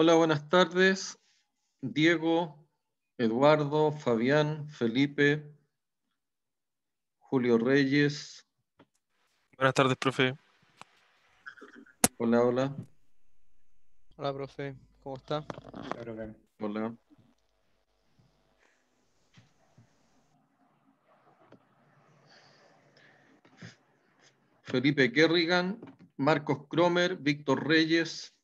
Hola, buenas tardes. Diego, Eduardo, Fabián, Felipe, Julio Reyes. Buenas tardes, profe. Hola, hola. Hola, profe, ¿cómo está? Hola, profe. Hola. Felipe Kerrigan, Marcos Cromer, Víctor Reyes.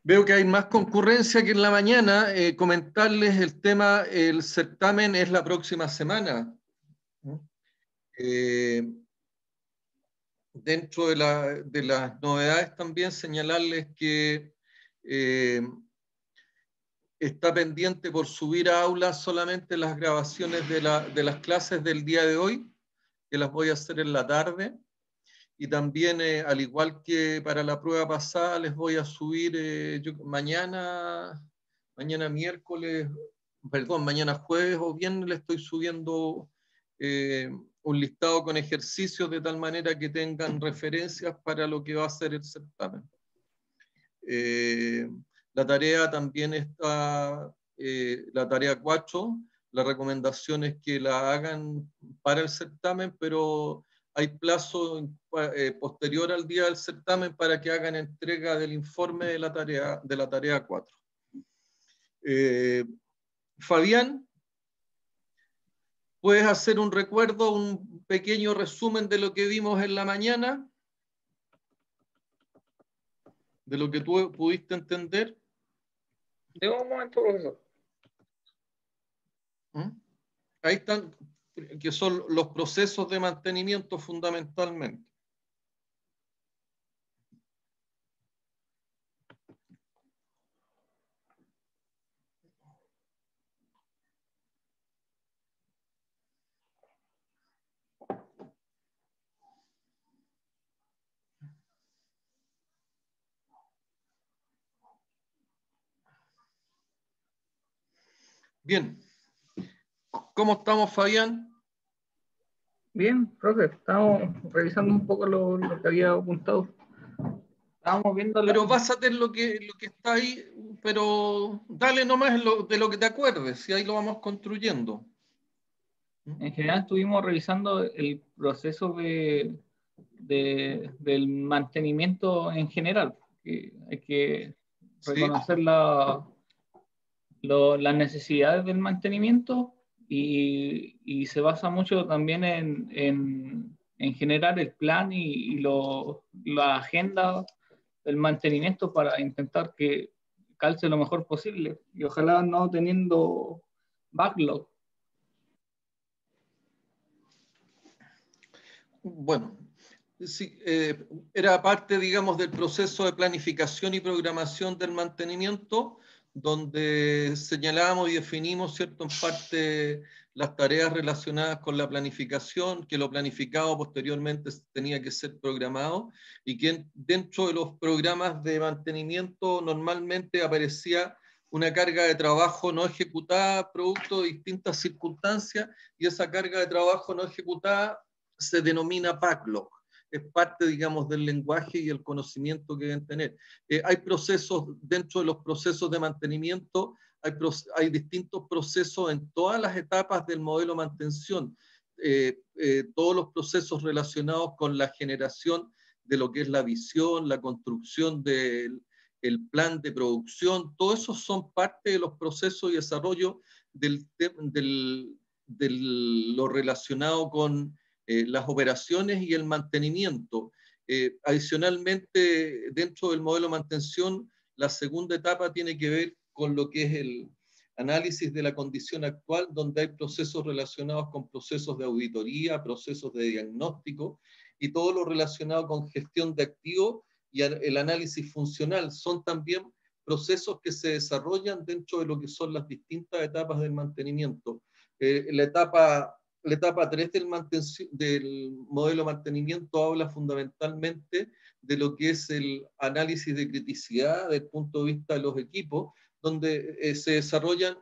Veo que hay más concurrencia que en la mañana. Comentarles el tema, el certamen es la próxima semana. Dentro de las novedades también señalarles que está pendiente por subir a aulas solamente las grabaciones de las clases del día de hoy, que las voy a hacer en la tarde. Y también, al igual que para la prueba pasada, les voy a subir mañana miércoles, perdón, mañana jueves o viernes les estoy subiendo un listado con ejercicios de tal manera que tengan referencias para lo que va a ser el certamen. La tarea también está, la tarea 4, la recomendación es que la hagan para el certamen, pero hay plazo posterior al día del certamen para que hagan entrega del informe de la tarea 4. Fabián, ¿puedes hacer un recuerdo, un pequeño resumen de lo que vimos en la mañana? De lo que tú pudiste entender. De un momento, profesor. Ahí están, que son los procesos de mantenimiento fundamentalmente. Bien. ¿Cómo estamos, Fabián? Bien, profe, estamos revisando un poco lo que había apuntado. Estábamos viendo Pero básate en lo que está ahí, pero dale nomás de lo que te acuerdes, y ahí lo vamos construyendo. En general estuvimos revisando el proceso del mantenimiento en general. Que hay que reconocer Sí. las necesidades del mantenimiento y se basa mucho también en generar el plan y la agenda del mantenimiento para intentar que calce lo mejor posible y ojalá no teniendo backlog. Bueno, sí, era parte, digamos, del proceso de planificación y programación del mantenimiento, donde señalábamos y definimos, ¿cierto?, en parte las tareas relacionadas con la planificación, que lo planificado posteriormente tenía que ser programado, y que dentro de los programas de mantenimiento normalmente aparecía una carga de trabajo no ejecutada producto de distintas circunstancias, y esa carga de trabajo no ejecutada se denomina backlog. Es parte, digamos, del lenguaje y el conocimiento que deben tener. Hay procesos, dentro de los procesos de mantenimiento, hay distintos procesos en todas las etapas del modelo mantención. Todos los procesos relacionados con la generación de lo que es la visión, la construcción del plan de producción, todo eso son parte de los procesos y desarrollo de lo relacionado con las operaciones y el mantenimiento. Adicionalmente, dentro del modelo de mantención, la segunda etapa tiene que ver con lo que es el análisis de la condición actual, donde hay procesos relacionados con procesos de auditoría, procesos de diagnóstico y todo lo relacionado con gestión de activos y el análisis funcional. Son también procesos que se desarrollan dentro de lo que son las distintas etapas del mantenimiento. La etapa 3 del modelo de mantenimiento habla fundamentalmente de lo que es el análisis de criticidad desde el punto de vista de los equipos, donde se desarrollan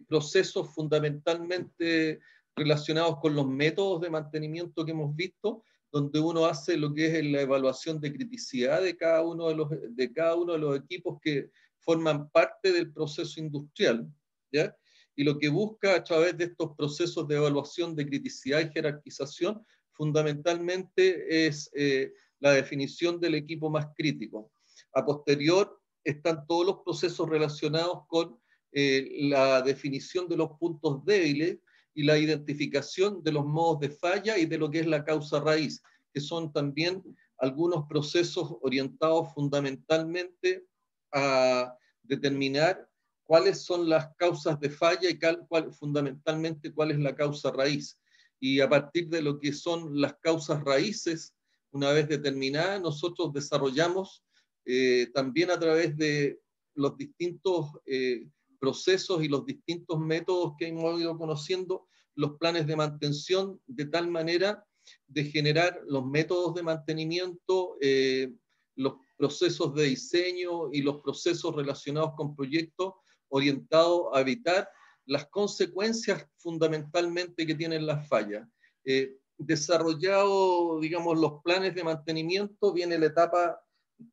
procesos fundamentalmente relacionados con los métodos de mantenimiento que hemos visto, donde uno hace lo que es la evaluación de criticidad de cada uno de los equipos que forman parte del proceso industrial, ¿ya? Y lo que busca a través de estos procesos de evaluación de criticidad y jerarquización, fundamentalmente es la definición del equipo más crítico. A posterior están todos los procesos relacionados con la definición de los puntos débiles y la identificación de los modos de falla y de lo que es la causa raíz, que son también algunos procesos orientados fundamentalmente a determinar cuáles son las causas de falla y fundamentalmente cuál es la causa raíz. Y a partir de lo que son las causas raíces, una vez determinadas, nosotros desarrollamos también a través de los distintos procesos y los distintos métodos que hemos ido conociendo, los planes de mantención, de tal manera de generar los métodos de mantenimiento, los procesos de diseño y los procesos relacionados con proyectos orientados a evitar las consecuencias fundamentalmente que tienen las fallas. Desarrollado, digamos, los planes de mantenimiento, viene la etapa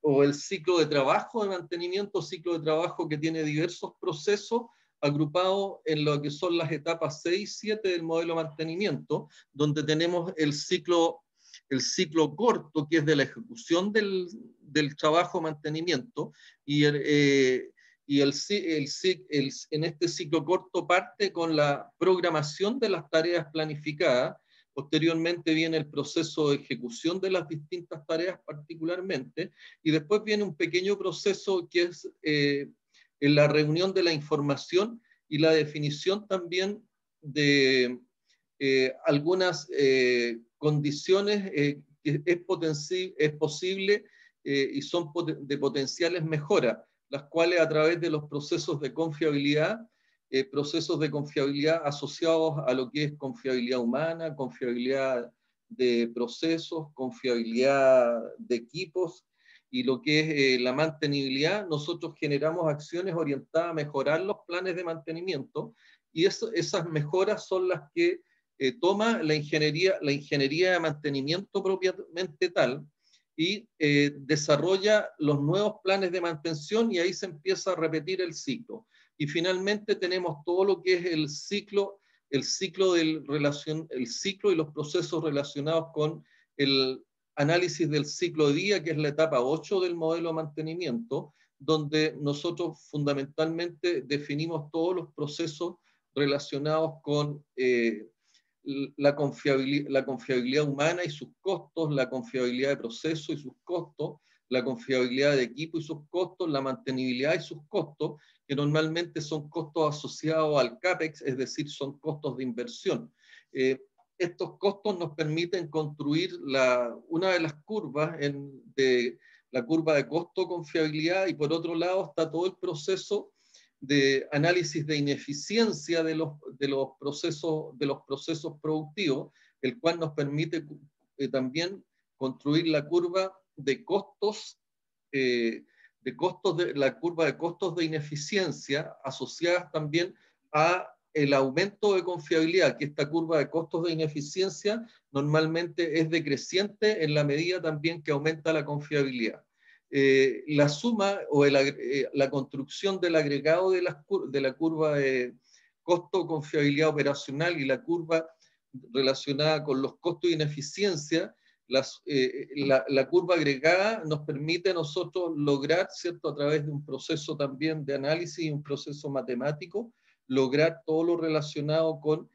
o el ciclo de trabajo de mantenimiento, ciclo de trabajo que tiene diversos procesos agrupados en lo que son las etapas 6 y 7 del modelo de mantenimiento, donde tenemos el ciclo corto, que es de la ejecución del trabajo de mantenimiento, y en este ciclo corto parte con la programación de las tareas planificadas. Posteriormente viene el proceso de ejecución de las distintas tareas particularmente, y después viene un pequeño proceso que es en la reunión de la información y la definición también de algunas condiciones que es posible y son de potenciales mejoras, las cuales a través de los procesos de confiabilidad asociados a lo que es confiabilidad humana, confiabilidad de procesos, confiabilidad de equipos y lo que es la mantenibilidad, nosotros generamos acciones orientadas a mejorar los planes de mantenimiento y esas mejoras son las que toma la ingeniería de mantenimiento propiamente tal y desarrolla los nuevos planes de mantención y ahí se empieza a repetir el ciclo. Y finalmente tenemos todo lo que es el ciclo y los procesos relacionados con el análisis del ciclo de día, que es la etapa 8 del modelo de mantenimiento, donde nosotros fundamentalmente definimos todos los procesos relacionados con la confiabilidad humana y sus costos, la confiabilidad de proceso y sus costos, la confiabilidad de equipo y sus costos, la mantenibilidad y sus costos, que normalmente son costos asociados al CAPEX, es decir, son costos de inversión. Estos costos nos permiten construir una de las curvas de la curva de costo-confiabilidad, y por otro lado está todo el proceso de análisis de ineficiencia de los procesos productivos, el cual nos permite también construir la curva de costos, la curva de costos de ineficiencia asociadas también a el aumento de confiabilidad, que esta curva de costos de ineficiencia normalmente es decreciente en la medida también que aumenta la confiabilidad. La suma o la construcción del agregado de la curva de costo confiabilidad operacional y la curva relacionada con los costos de ineficiencia, la curva agregada nos permite a nosotros lograr, ¿cierto?, a través de un proceso también de análisis y un proceso matemático, lograr todo lo relacionado con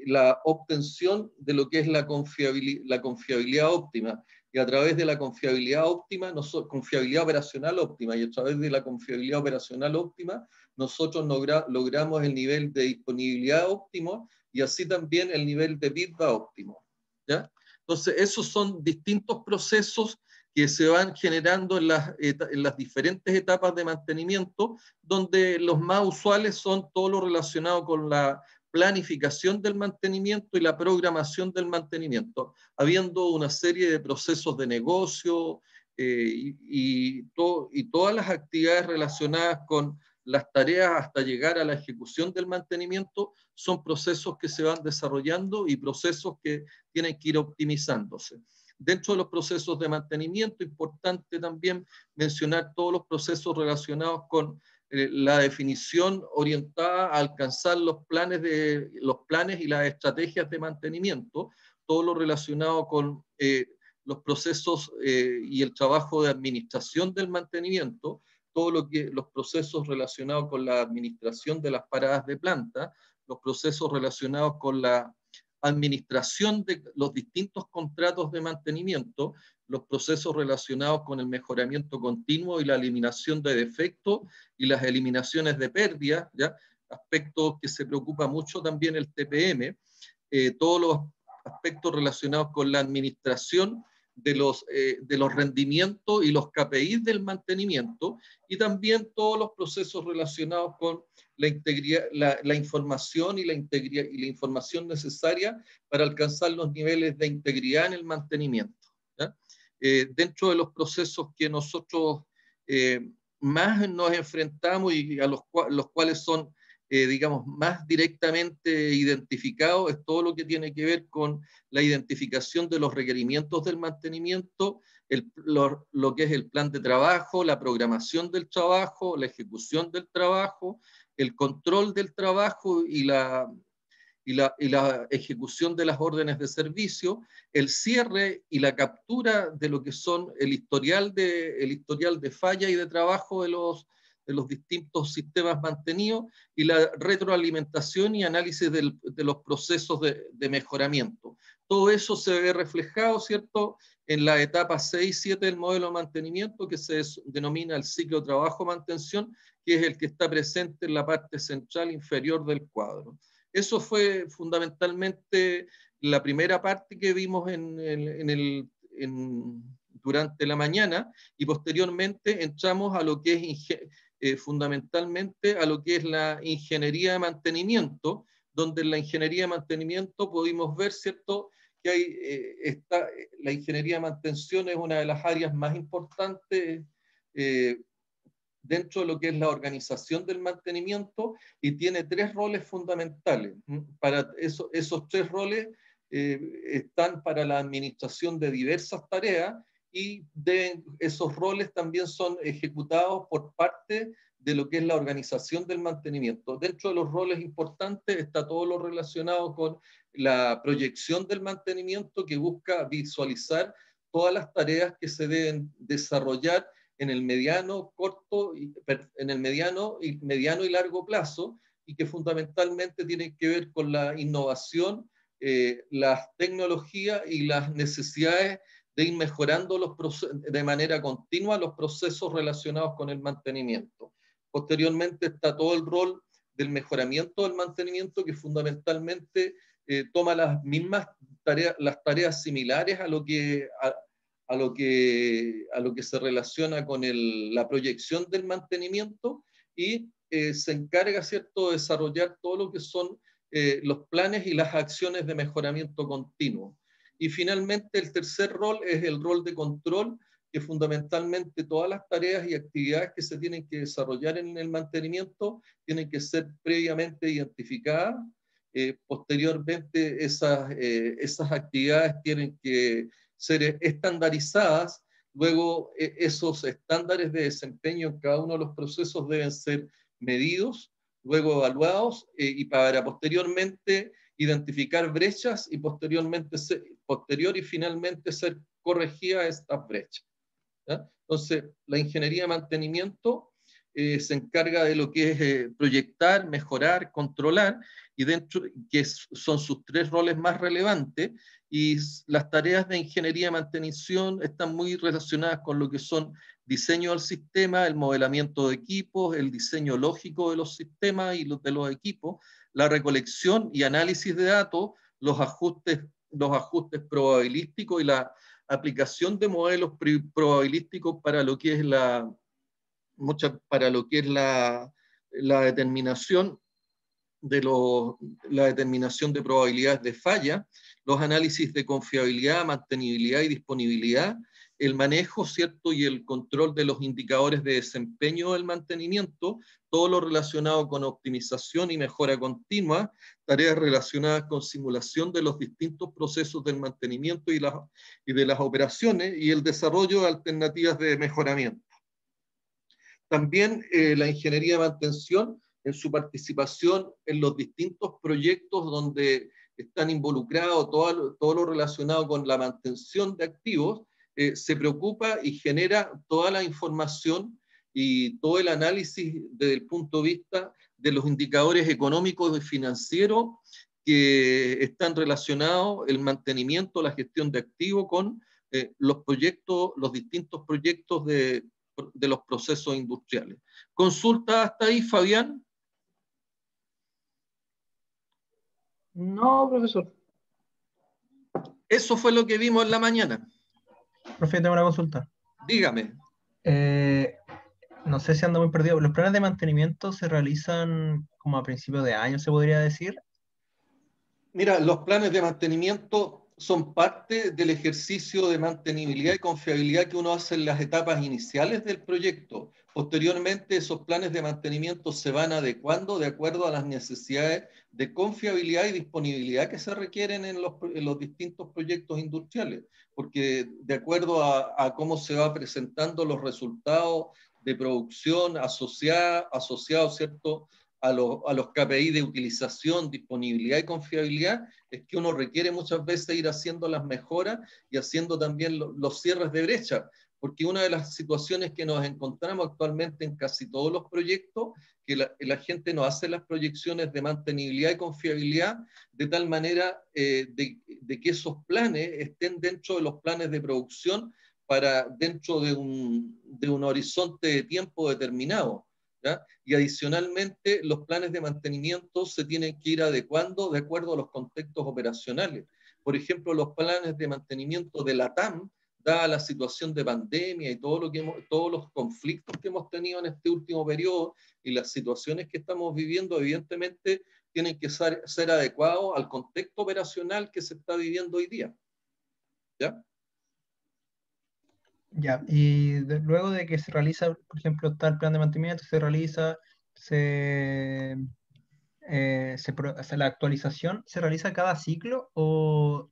la obtención de lo que es la confiabilidad óptima. Y a través de la confiabilidad óptima, confiabilidad operacional óptima, y a través de la confiabilidad operacional óptima, nosotros logramos el nivel de disponibilidad óptimo y así también el nivel de EBITDA óptimo, ¿ya? Entonces, esos son distintos procesos que se van generando en las diferentes etapas de mantenimiento, donde los más usuales son todo lo relacionado con la planificación del mantenimiento y la programación del mantenimiento, habiendo una serie de procesos de negocio y todas las actividades relacionadas con las tareas hasta llegar a la ejecución del mantenimiento son procesos que se van desarrollando y procesos que tienen que ir optimizándose. Dentro de los procesos de mantenimiento, importante también mencionar todos los procesos relacionados con la definición orientada a alcanzar los planes y las estrategias de mantenimiento, todo lo relacionado con los procesos y el trabajo de administración del mantenimiento, los procesos relacionados con la administración de las paradas de planta, los procesos relacionados con la administración de los distintos contratos de mantenimiento, los procesos relacionados con el mejoramiento continuo y la eliminación de defectos y las eliminaciones de pérdidas, ¿ya? Aspectos que se preocupa mucho también el TPM, todos los aspectos relacionados con la administración de los rendimientos y los KPIs del mantenimiento, y también todos los procesos relacionados con la integridad, la información y la información necesaria para alcanzar los niveles de integridad en el mantenimiento. Dentro de los procesos que nosotros más nos enfrentamos y a los cuales son digamos, más directamente identificados, es todo lo que tiene que ver con la identificación de los requerimientos del mantenimiento, lo que es el plan de trabajo, la programación del trabajo, la ejecución del trabajo, el control del trabajo y la ejecución de las órdenes de servicio, el cierre y la captura de lo que son el historial de falla y de trabajo de los distintos sistemas mantenidos, y la retroalimentación y análisis de los procesos de mejoramiento. Todo eso se ve reflejado, ¿cierto?, en la etapa 6 y 7 del modelo de mantenimiento, que se denomina el ciclo de trabajo-mantención, que es el que está presente en la parte central inferior del cuadro. Eso fue fundamentalmente la primera parte que vimos durante la mañana, y posteriormente entramos a lo que es fundamentalmente a lo que es la ingeniería de mantenimiento, donde en la ingeniería de mantenimiento pudimos ver, ¿cierto?, que la ingeniería de mantención es una de las áreas más importantes dentro de lo que es la organización del mantenimiento, y tiene 3 roles fundamentales. Para esos 3 roles están para la administración de diversas tareas, y esos roles también son ejecutados por parte de lo que es la organización del mantenimiento. Dentro de los roles importantes está todo lo relacionado con la proyección del mantenimiento, que busca visualizar todas las tareas que se deben desarrollar en el mediano y largo plazo, y que fundamentalmente tienen que ver con la innovación, las tecnologías y las necesidades de ir mejorando de manera continua los procesos relacionados con el mantenimiento. Posteriormente está todo el rol del mejoramiento del mantenimiento, que fundamentalmente toma las mismas tareas, las tareas similares a lo que se relaciona con la proyección del mantenimiento, y se encarga, ¿cierto?, de desarrollar todo lo que son los planes y las acciones de mejoramiento continuo. Y finalmente el tercer rol es el rol de control, que fundamentalmente todas las tareas y actividades que se tienen que desarrollar en el mantenimiento tienen que ser previamente identificadas. Posteriormente esas actividades tienen que ser estandarizadas. Luego esos estándares de desempeño en cada uno de los procesos deben ser medidos, luego evaluados, y para posteriormente identificar brechas y finalmente ser corregidas estas brechas. ¿Ya? Entonces, la ingeniería de mantenimiento se encarga de lo que es proyectar, mejorar, controlar, y son sus 3 roles más relevantes, y las tareas de ingeniería de mantención están muy relacionadas con lo que son diseño del sistema, el modelamiento de equipos, el diseño lógico de los sistemas y de los equipos, la recolección y análisis de datos, los ajustes probabilísticos y la aplicación de modelos probabilísticos para lo que es la determinación de probabilidades de falla, los análisis de confiabilidad, mantenibilidad y disponibilidad, el manejo, ¿cierto? Y el control de los indicadores de desempeño del mantenimiento, todo lo relacionado con optimización y mejora continua, tareas relacionadas con simulación de los distintos procesos del mantenimiento y de las operaciones, y el desarrollo de alternativas de mejoramiento. También la ingeniería de mantención, en su participación en los distintos proyectos donde están involucrados todo lo relacionado con la mantención de activos, se preocupa y genera toda la información y todo el análisis desde el punto de vista de los indicadores económicos y financieros que están relacionados, el mantenimiento, la gestión de activos con los proyectos, los distintos proyectos de los procesos industriales. ¿Consulta hasta ahí, Fabián? No, profesor. Eso fue lo que vimos en la mañana. Profe, tengo una consulta. Dígame. No sé si ando muy perdido. ¿Los planes de mantenimiento se realizan como a principios de año, se podría decir? Mira, los planes de mantenimiento son parte del ejercicio de mantenibilidad y confiabilidad que uno hace en las etapas iniciales del proyecto. Posteriormente, esos planes de mantenimiento se van adecuando de acuerdo a las necesidades de confiabilidad y disponibilidad que se requieren en los distintos proyectos industriales, porque de acuerdo a cómo se va presentando los resultados de producción asociados, ¿cierto?, a los KPI de utilización, disponibilidad y confiabilidad, es que uno requiere muchas veces ir haciendo las mejoras y haciendo también los cierres de brecha, porque una de las situaciones que nos encontramos actualmente en casi todos los proyectos, que la gente no hace las proyecciones de mantenibilidad y confiabilidad de tal manera de que esos planes estén dentro de los planes de producción para dentro de un horizonte de tiempo determinado. ¿ya? Y adicionalmente, los planes de mantenimiento se tienen que ir adecuando de acuerdo a los contextos operacionales. Por ejemplo, los planes de mantenimiento de la TAM, dada la situación de pandemia y todos los conflictos que hemos tenido en este último periodo y las situaciones que estamos viviendo, evidentemente tienen que ser adecuados al contexto operacional que se está viviendo hoy día. ¿Ya? Ya, y luego de que se realiza, por ejemplo, está el plan de mantenimiento, se realiza, la actualización, ¿se realiza cada ciclo o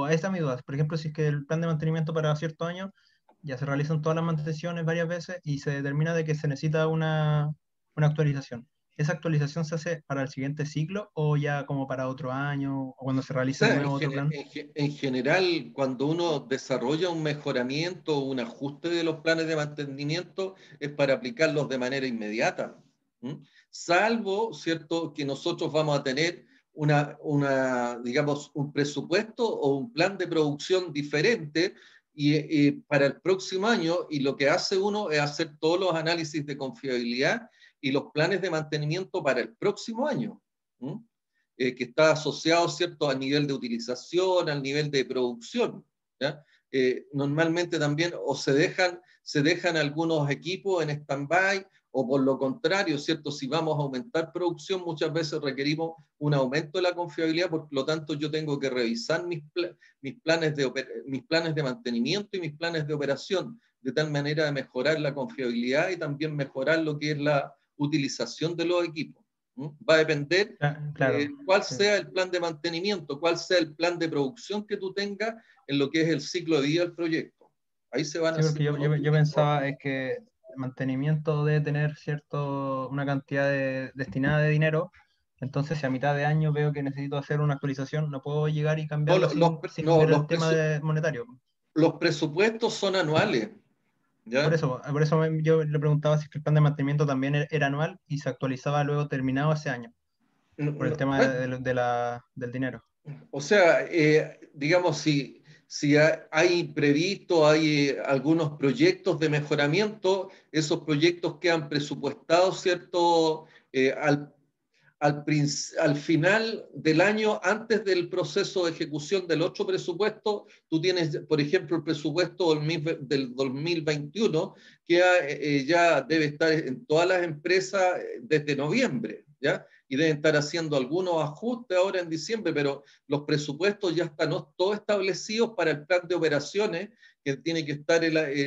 esa es mi duda? Por ejemplo, si es que el plan de mantenimiento para cierto año ya se realizan todas las mantenciones varias veces y se determina de que se necesita una actualización. ¿Esa actualización se hace para el siguiente ciclo o ya como para otro año o cuando se realice de nuevo otro plan? En general, cuando uno desarrolla un mejoramiento o un ajuste de los planes de mantenimiento, es para aplicarlos de manera inmediata. Salvo, ¿cierto?, que nosotros vamos a tener digamos, un presupuesto o un plan de producción diferente y para el próximo año, y lo que hace uno es hacer todos los análisis de confiabilidad y los planes de mantenimiento para el próximo año, que está asociado, ¿cierto?, al nivel de utilización, al nivel de producción. ¿ya? Normalmente también o se dejan algunos equipos en stand-by, o por lo contrario, ¿cierto? Si vamos a aumentar producción, muchas veces requerimos un aumento de la confiabilidad, por lo tanto yo tengo que revisar mis planes de mantenimiento y mis planes de operación, de tal manera de mejorar la confiabilidad y también mejorar lo que es la utilización de los equipos. Va a depender cuál sea el plan de mantenimiento, cuál sea el plan de producción que tú tengas en lo que es el ciclo de vida del proyecto. Ahí se van a hacer. Yo pensaba es que el mantenimiento debe tener una cantidad destinada de dinero, entonces si a mitad de año veo que necesito hacer una actualización, no puedo llegar y cambiarlo sin ver el tema monetario. Los presupuestos son anuales. ¿ya? Por eso yo le preguntaba si el plan de mantenimiento también era anual y se actualizaba luego terminado ese año, por el tema del dinero. O sea, digamos, si hay previsto, hay algunos proyectos de mejoramiento, esos proyectos quedan presupuestados, ¿cierto? Al final del año, antes del proceso de ejecución del otro presupuesto, tú tienes, por ejemplo, el presupuesto del 2021, que ya debe estar en todas las empresas desde noviembre, ¿ya? Y deben estar haciendo algunos ajustes ahora en diciembre, pero los presupuestos ya están todos establecidos para el plan de operaciones que tiene que estar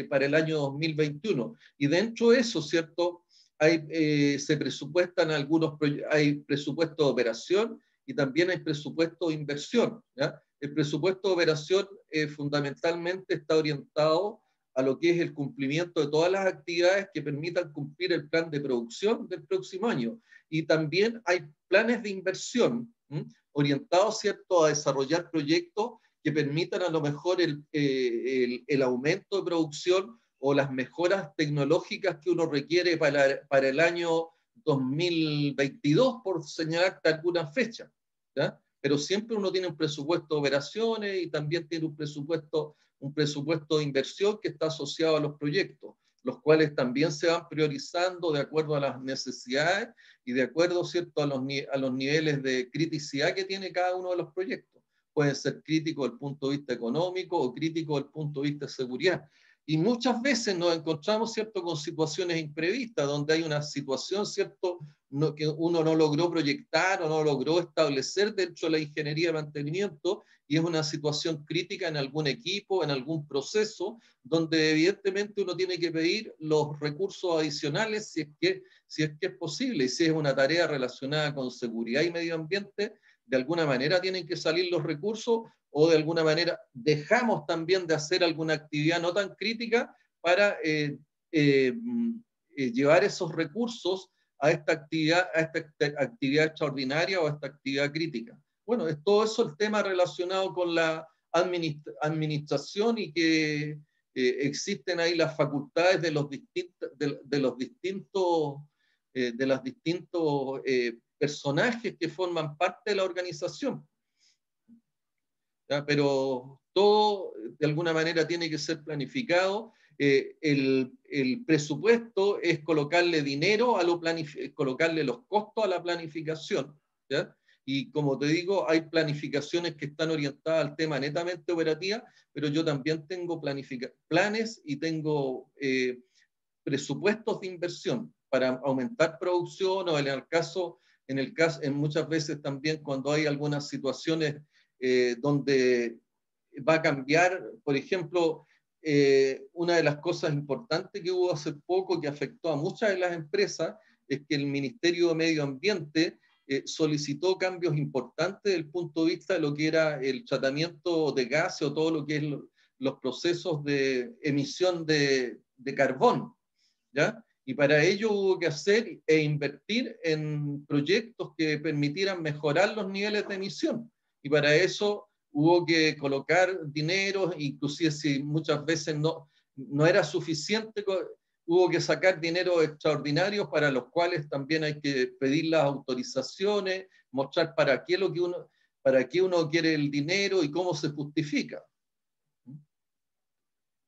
para el año 2021. Y dentro de eso, ¿cierto? Se presupuestan hay presupuesto de operación y también hay presupuesto de inversión, ¿ya? El presupuesto de operación fundamentalmente está orientado a lo que es el cumplimiento de todas las actividades que permitan cumplir el plan de producción del próximo año. Y también hay planes de inversión orientados, ¿cierto?, a desarrollar proyectos que permitan a lo mejor el aumento de producción o las mejoras tecnológicas que uno requiere para el año 2022, por señalarte alguna fecha, ¿ya? Pero siempre uno tiene un presupuesto de operaciones y también tiene un presupuesto de inversión que está asociado a los proyectos, los cuales también se van priorizando de acuerdo a las necesidades y de acuerdo, ¿cierto?, a los niveles de criticidad que tiene cada uno de los proyectos. Pueden ser críticos desde el punto de vista económico o críticos desde el punto de vista de seguridad. Y muchas veces nos encontramos, ¿cierto?, con situaciones imprevistas, donde hay una situación, ¿cierto?, que uno no logró proyectar o no logró establecer dentro de la ingeniería de mantenimiento, y es una situación crítica en algún equipo, en algún proceso, donde evidentemente uno tiene que pedir los recursos adicionales si es que es posible, y si es una tarea relacionada con seguridad y medio ambiente, de alguna manera tienen que salir los recursos, o de alguna manera dejamos también de hacer alguna actividad no tan crítica para llevar esos recursos a esta actividad extraordinaria o a esta actividad crítica. Bueno, es todo eso el tema relacionado con la administración, y que existen ahí las facultades de los distintos personajes que forman parte de la organización. ¿Ya? Pero todo de alguna manera tiene que ser planificado. El presupuesto es colocarle dinero colocarle los costos a la planificación, ¿ya? Y como te digo, hay planificaciones que están orientadas al tema netamente operativa, pero yo también tengo planes y tengo presupuestos de inversión para aumentar producción, o en muchas veces también cuando hay algunas situaciones donde va a cambiar, por ejemplo, una de las cosas importantes que hubo hace poco que afectó a muchas de las empresas es que el Ministerio de Medio Ambiente solicitó cambios importantes desde el punto de vista de lo que era el tratamiento de gases o todo lo que es los procesos de emisión de carbón, ¿ya? Y para ello hubo que hacer e invertir en proyectos que permitieran mejorar los niveles de emisión. Y para eso hubo que colocar dinero, inclusive si muchas veces no era suficiente, hubo que sacar dinero extraordinarios para los cuales también hay que pedir las autorizaciones, mostrar para qué uno quiere el dinero y cómo se justifica.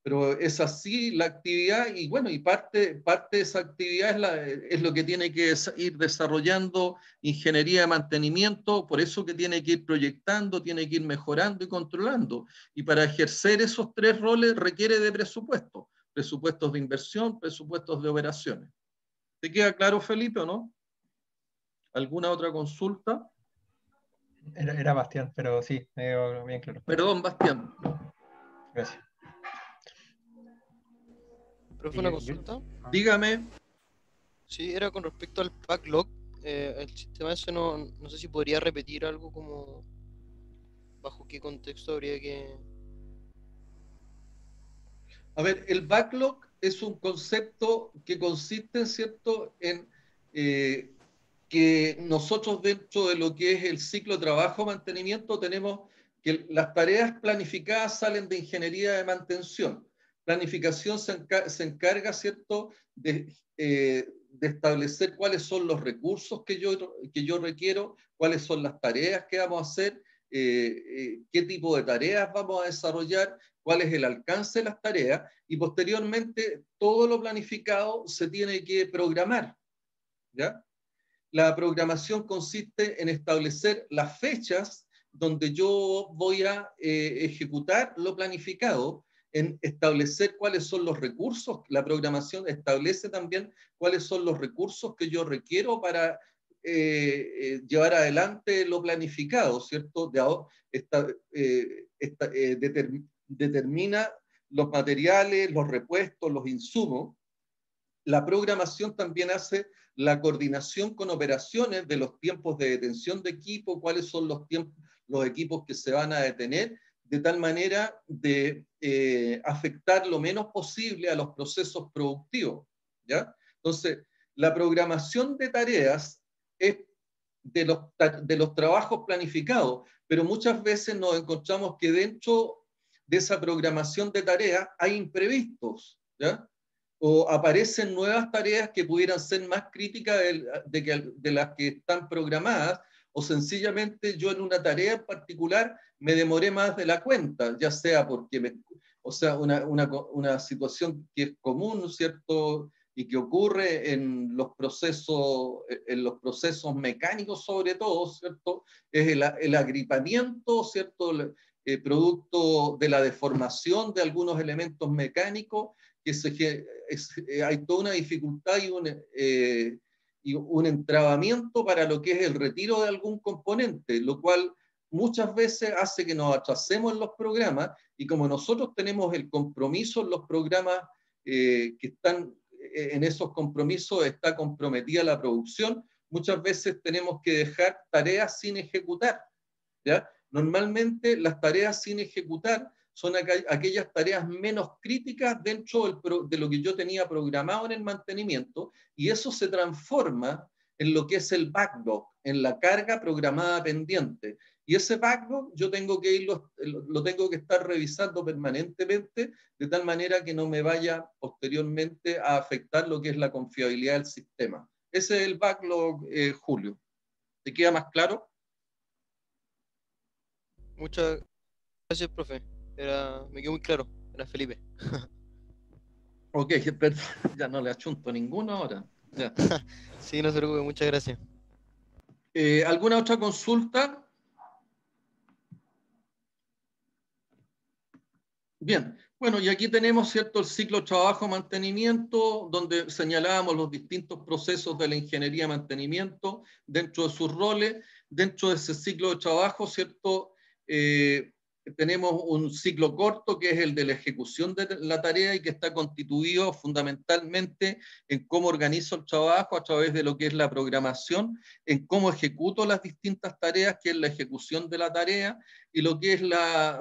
Pero es así la actividad, y bueno, y parte de esa actividad es lo que tiene que ir desarrollando ingeniería de mantenimiento, por eso que tiene que ir proyectando, tiene que ir mejorando y controlando. Y para ejercer esos tres roles requiere de presupuestos de inversión, presupuestos de operaciones. ¿Te queda claro, Felipe, o no? ¿Alguna otra consulta? Era Bastián, pero sí, bien claro. Perdón, Bastián. Gracias. Profe, una consulta. Dígame. Sí, era con respecto al backlog. El sistema ese no sé si podría repetir algo como bajo qué contexto habría que... A ver, el backlog es un concepto que consiste, ¿cierto?, en que nosotros dentro de lo que es el ciclo de trabajo mantenimiento tenemos que las tareas planificadas salen de ingeniería de mantención. Planificación se encarga, ¿cierto?, de establecer cuáles son los recursos que yo requiero, cuáles son las tareas que vamos a hacer, qué tipo de tareas vamos a desarrollar, cuál es el alcance de las tareas, y posteriormente todo lo planificado se tiene que programar, ¿ya? La programación consiste en establecer las fechas donde yo voy a ejecutar lo planificado, en establecer cuáles son los recursos. La programación establece también cuáles son los recursos que yo requiero para llevar adelante lo planificado, ¿cierto? Determina los materiales, los repuestos, los insumos. La programación también hace la coordinación con operaciones de los tiempos de detención de equipo, cuáles son los equipos que se van a detener, de tal manera de afectar lo menos posible a los procesos productivos, ¿ya? Entonces, la programación de tareas es de los trabajos planificados, pero muchas veces nos encontramos que dentro de esa programación de tareas hay imprevistos, ¿ya? O aparecen nuevas tareas que pudieran ser más críticas de las que están programadas, o sencillamente yo en una tarea en particular me demoré más de la cuenta, ya sea porque, una situación que es común, ¿cierto?, y que ocurre en los procesos mecánicos sobre todo, ¿cierto?, es el agripamiento, ¿cierto?, producto de la deformación de algunos elementos mecánicos, hay toda una dificultad y un entrabamiento para lo que es el retiro de algún componente, lo cual muchas veces hace que nos atrasemos en los programas, y como nosotros tenemos el compromiso en los programas que están en esos compromisos, está comprometida la producción, muchas veces tenemos que dejar tareas sin ejecutar, ¿ya? Normalmente las tareas sin ejecutar son aquellas tareas menos críticas dentro de lo que yo tenía programado en el mantenimiento, y eso se transforma en lo que es el backlog, en la carga programada pendiente. Y ese backlog yo tengo que lo tengo que estar revisando permanentemente, de tal manera que no me vaya posteriormente a afectar lo que es la confiabilidad del sistema. Ese es el backlog, Julio. ¿Te queda más claro? Muchas gracias, profe. Me quedó muy claro. Era Felipe. Ok, perdón, ya no le achunto ninguno ahora. Ya. Sí, no se preocupe, muchas gracias. ¿Alguna otra consulta? Bien, bueno, y aquí tenemos, ¿cierto?, el ciclo trabajo-mantenimiento, donde señalábamos los distintos procesos de la ingeniería de mantenimiento dentro de sus roles. Dentro de ese ciclo de trabajo, ¿cierto?, tenemos un ciclo corto, que es el de la ejecución de la tarea, y que está constituido fundamentalmente en cómo organizo el trabajo a través de lo que es la programación, en cómo ejecuto las distintas tareas, que es la ejecución de la tarea, y lo que es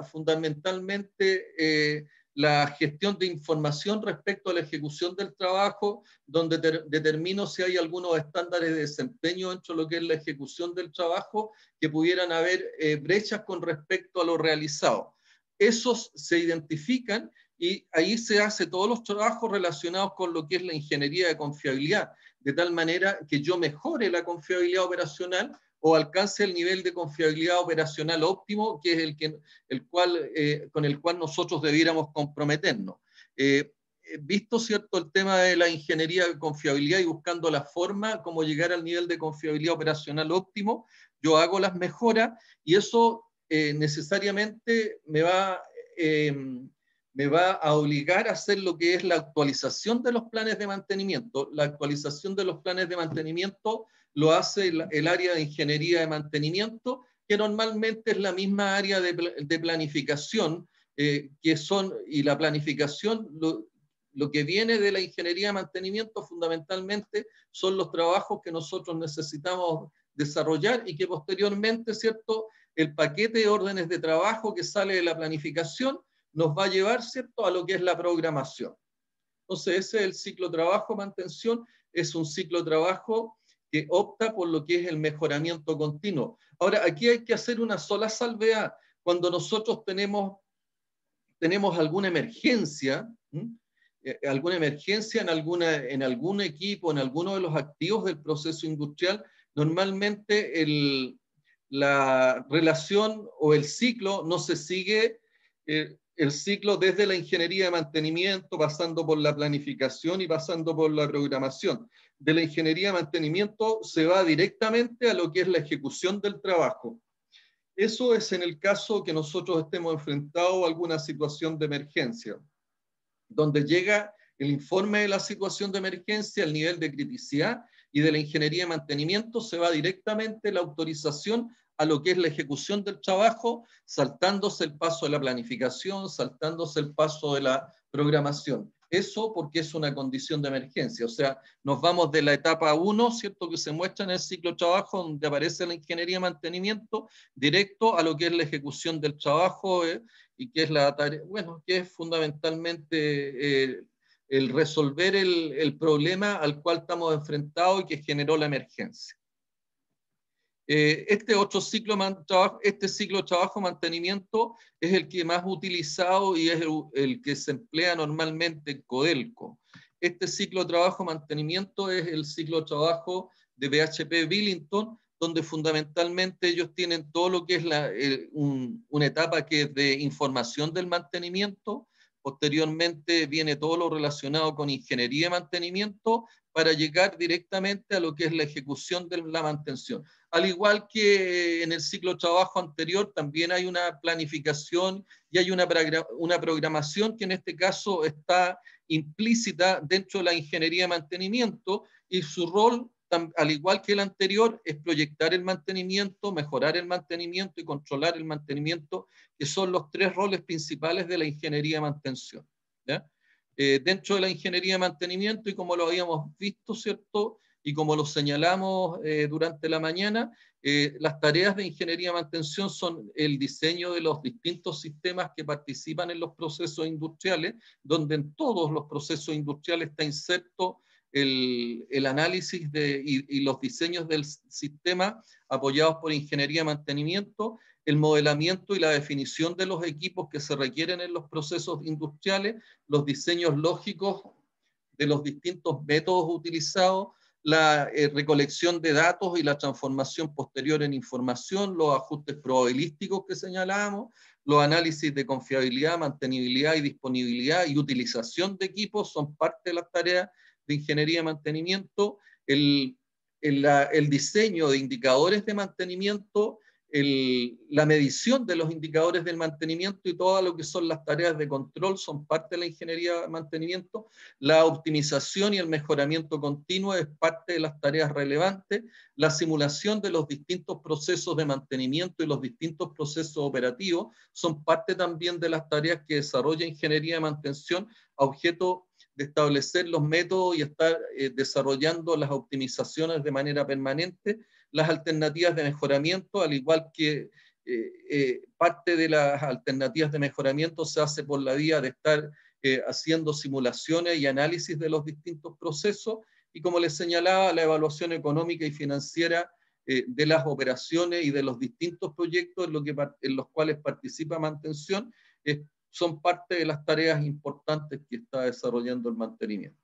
fundamentalmente la gestión de información respecto a la ejecución del trabajo, donde determino si hay algunos estándares de desempeño dentro de lo que es la ejecución del trabajo, que pudieran haber brechas con respecto a lo realizado. Esos se identifican y ahí se hace todos los trabajos relacionados con lo que es la ingeniería de confiabilidad, de tal manera que yo mejore la confiabilidad operacional o alcance el nivel de confiabilidad operacional óptimo, que es con el cual nosotros debiéramos comprometernos. Visto, ¿cierto?, el tema de la ingeniería de confiabilidad y buscando la forma como llegar al nivel de confiabilidad operacional óptimo, yo hago las mejoras, y eso necesariamente me va a obligar a hacer lo que es la actualización de los planes de mantenimiento. La actualización de los planes de mantenimiento lo hace el área de ingeniería de mantenimiento, que normalmente es la misma área de planificación, y la planificación, lo que viene de la ingeniería de mantenimiento fundamentalmente son los trabajos que nosotros necesitamos desarrollar, y que posteriormente, ¿cierto?, el paquete de órdenes de trabajo que sale de la planificación nos va a llevar, ¿cierto?, a lo que es la programación. Entonces, ese es el ciclo trabajo-mantención, es un ciclo trabajo que opta por lo que es el mejoramiento continuo. Ahora, aquí hay que hacer una sola salvedad. Cuando nosotros tenemos alguna emergencia, en algún equipo, en alguno de los activos del proceso industrial, normalmente la relación o el ciclo no se sigue el ciclo desde la ingeniería de mantenimiento, pasando por la planificación y pasando por la programación. De la ingeniería de mantenimiento se va directamente a lo que es la ejecución del trabajo. Eso es en el caso que nosotros estemos enfrentados a alguna situación de emergencia, donde llega el informe de la situación de emergencia, el nivel de criticidad, y de la ingeniería de mantenimiento se va directamente la autorización a lo que es la ejecución del trabajo, saltándose el paso de la planificación, saltándose el paso de la programación. Eso porque es una condición de emergencia, o sea, nos vamos de la etapa 1, ¿cierto?, que se muestra en el ciclo de trabajo, donde aparece la ingeniería de mantenimiento, directo a lo que es la ejecución del trabajo, y que es la tarea, bueno, que es fundamentalmente el resolver el problema al cual estamos enfrentados y que generó la emergencia. Este ciclo de trabajo mantenimiento es el que más utilizado y es el que se emplea normalmente en Codelco. Este ciclo de trabajo mantenimiento es el ciclo de trabajo de BHP Billington, donde fundamentalmente ellos tienen todo lo que es una etapa que es de información del mantenimiento. Posteriormente viene todo lo relacionado con ingeniería de mantenimiento para llegar directamente a lo que es la ejecución de la mantención. Al igual que en el ciclo de trabajo anterior, también hay una planificación y hay una programación que en este caso está implícita dentro de la ingeniería de mantenimiento, y su rol, al igual que el anterior, es proyectar el mantenimiento, mejorar el mantenimiento y controlar el mantenimiento, que son los tres roles principales de la ingeniería de mantención, ¿ya? Dentro de la ingeniería de mantenimiento, y como lo habíamos visto, ¿cierto?, y como lo señalamos durante la mañana, las tareas de ingeniería de mantención son el diseño de los distintos sistemas que participan en los procesos industriales, donde en todos los procesos industriales está inserto el análisis y los diseños del sistema apoyados por ingeniería de mantenimiento, el modelamiento y la definición de los equipos que se requieren en los procesos industriales, los diseños lógicos de los distintos métodos utilizados, la recolección de datos y la transformación posterior en información, los ajustes probabilísticos que señalábamos, los análisis de confiabilidad, mantenibilidad y disponibilidad y utilización de equipos son parte de las tareas de ingeniería de mantenimiento, el diseño de indicadores de mantenimiento, la medición de los indicadores del mantenimiento y todo lo que son las tareas de control son parte de la ingeniería de mantenimiento, la optimización y el mejoramiento continuo es parte de las tareas relevantes, la simulación de los distintos procesos de mantenimiento y los distintos procesos operativos son parte también de las tareas que desarrolla ingeniería de mantención a objeto de establecer los métodos y estar desarrollando las optimizaciones de manera permanente, las alternativas de mejoramiento, al igual que parte de las alternativas de mejoramiento se hace por la vía de estar haciendo simulaciones y análisis de los distintos procesos, y como les señalaba, la evaluación económica y financiera de las operaciones y de los distintos proyectos en los cuales participa mantención, son parte de las tareas importantes que está desarrollando el mantenimiento.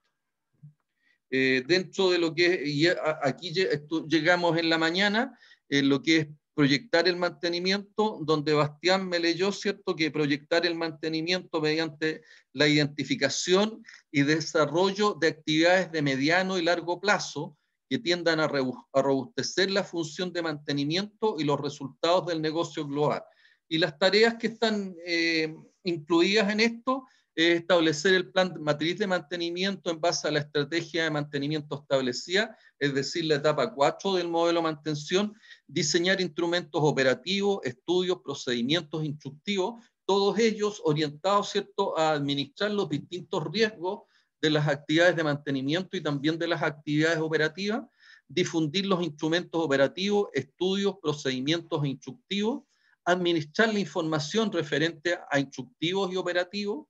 Dentro de lo que es, y aquí llegamos en la mañana, lo que es proyectar el mantenimiento, donde Bastián me leyó, ¿cierto?, que proyectar el mantenimiento mediante la identificación y desarrollo de actividades de mediano y largo plazo que tiendan a robustecer la función de mantenimiento y los resultados del negocio global. Y las tareas que están incluidas en esto es establecer el plan matriz de mantenimiento en base a la estrategia de mantenimiento establecida, es decir, la etapa 4 del modelo de mantención, diseñar instrumentos operativos, estudios, procedimientos instructivos, todos ellos orientados, ¿cierto?, a administrar los distintos riesgos de las actividades de mantenimiento y también de las actividades operativas, difundir los instrumentos operativos, estudios, procedimientos instructivos, administrar la información referente a instructivos y operativos,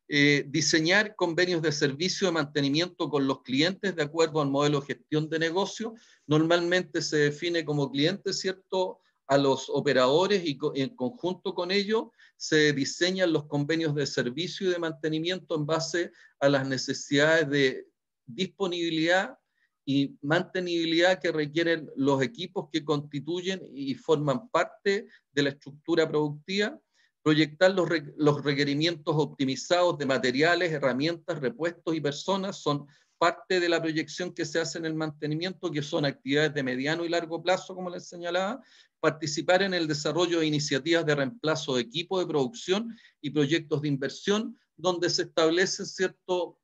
diseñar convenios de servicio de mantenimiento con los clientes de acuerdo al modelo de gestión de negocio. Normalmente se define como cliente, ¿cierto?, a los operadores, y en conjunto con ellos se diseñan los convenios de servicio y de mantenimiento en base a las necesidades de disponibilidad y mantenibilidad que requieren los equipos que constituyen y forman parte de la estructura productiva, proyectar los requerimientos optimizados de materiales, herramientas, repuestos y personas son parte de la proyección que se hace en el mantenimiento, que son actividades de mediano y largo plazo, como les señalaba, participar en el desarrollo de iniciativas de reemplazo de equipo de producción y proyectos de inversión, donde se establecen, ¿cierto?,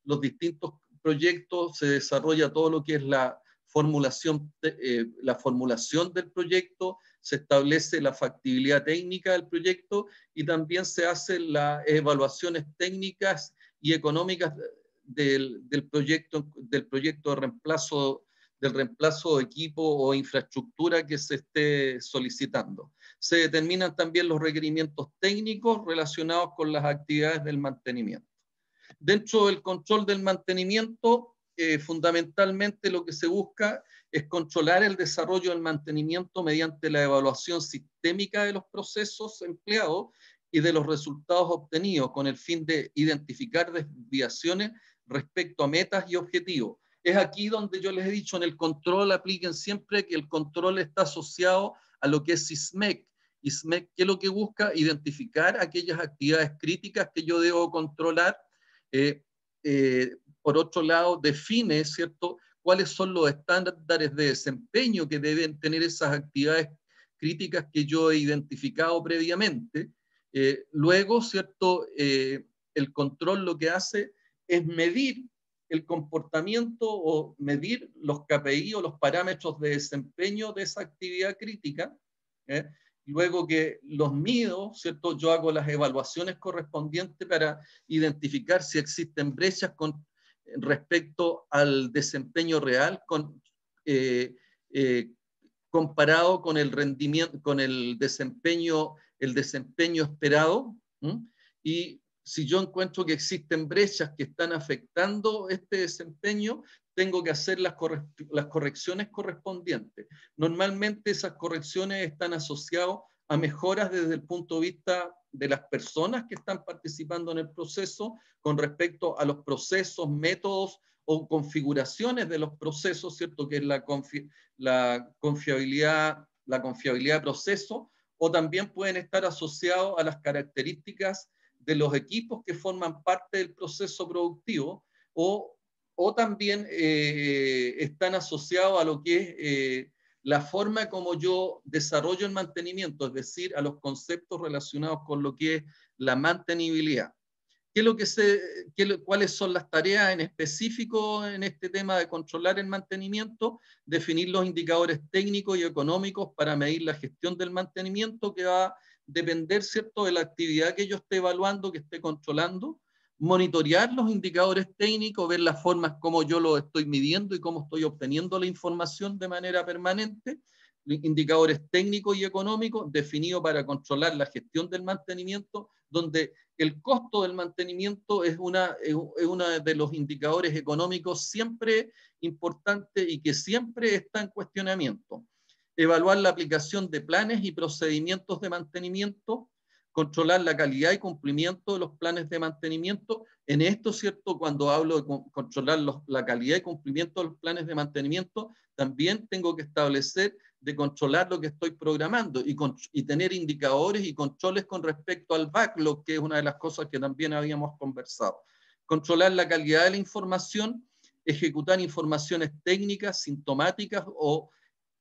los distintos proyectos, se desarrolla todo lo que es la la formulación del proyecto, se establece la factibilidad técnica del proyecto y también se hacen las evaluaciones técnicas y económicas del proyecto del reemplazo de equipo o infraestructura que se esté solicitando. Se determinan también los requerimientos técnicos relacionados con las actividades del mantenimiento. Dentro del control del mantenimiento, fundamentalmente lo que se busca es controlar el desarrollo del mantenimiento mediante la evaluación sistémica de los procesos empleados y de los resultados obtenidos, con el fin de identificar desviaciones respecto a metas y objetivos. Es aquí donde yo les he dicho, en el control apliquen siempre que el control está asociado a lo que es ISMEC. ISMEC, ¿qué es lo que busca? Identificar aquellas actividades críticas que yo debo controlar. Por otro lado, define, ¿cierto?, cuáles son los estándares de desempeño que deben tener esas actividades críticas que yo he identificado previamente. Luego, ¿cierto?, el control lo que hace es medir el comportamiento o medir los KPI o los parámetros de desempeño de esa actividad crítica. Luego que los mido, ¿cierto?, yo hago las evaluaciones correspondientes para identificar si existen brechas con respecto al desempeño real comparado con el rendimiento, con el desempeño esperado. Y si yo encuentro que existen brechas que están afectando este desempeño, tengo que hacer las correcciones correspondientes. Normalmente esas correcciones están asociadas a mejoras desde el punto de vista de las personas que están participando en el proceso con respecto a los procesos, métodos o configuraciones de los procesos, ¿cierto?, que es la confiabilidad de proceso, o también pueden estar asociados a las características de los equipos que forman parte del proceso productivo, o también están asociados a lo que es la forma como yo desarrollo el mantenimiento, es decir, a los conceptos relacionados con lo que es la mantenibilidad. ¿Cuáles son las tareas en específico en este tema de controlar el mantenimiento? Definir los indicadores técnicos y económicos para medir la gestión del mantenimiento, que va a depender, ¿cierto?, de la actividad que yo esté evaluando, que esté controlando. Monitorear los indicadores técnicos, ver las formas como yo los estoy midiendo y cómo estoy obteniendo la información de manera permanente. Indicadores técnicos y económicos definidos para controlar la gestión del mantenimiento, donde el costo del mantenimiento es uno de los indicadores económicos siempre importante y que siempre está en cuestionamiento. Evaluar la aplicación de planes y procedimientos de mantenimiento, controlar la calidad y cumplimiento de los planes de mantenimiento. En esto, ¿cierto?, cuando hablo de controlar la calidad y cumplimiento de los planes de mantenimiento, también tengo que establecer de controlar lo que estoy programando y tener indicadores y controles con respecto al backlog, que es una de las cosas que también habíamos conversado. Controlar la calidad de la información, ejecutar informaciones técnicas, sintomáticas o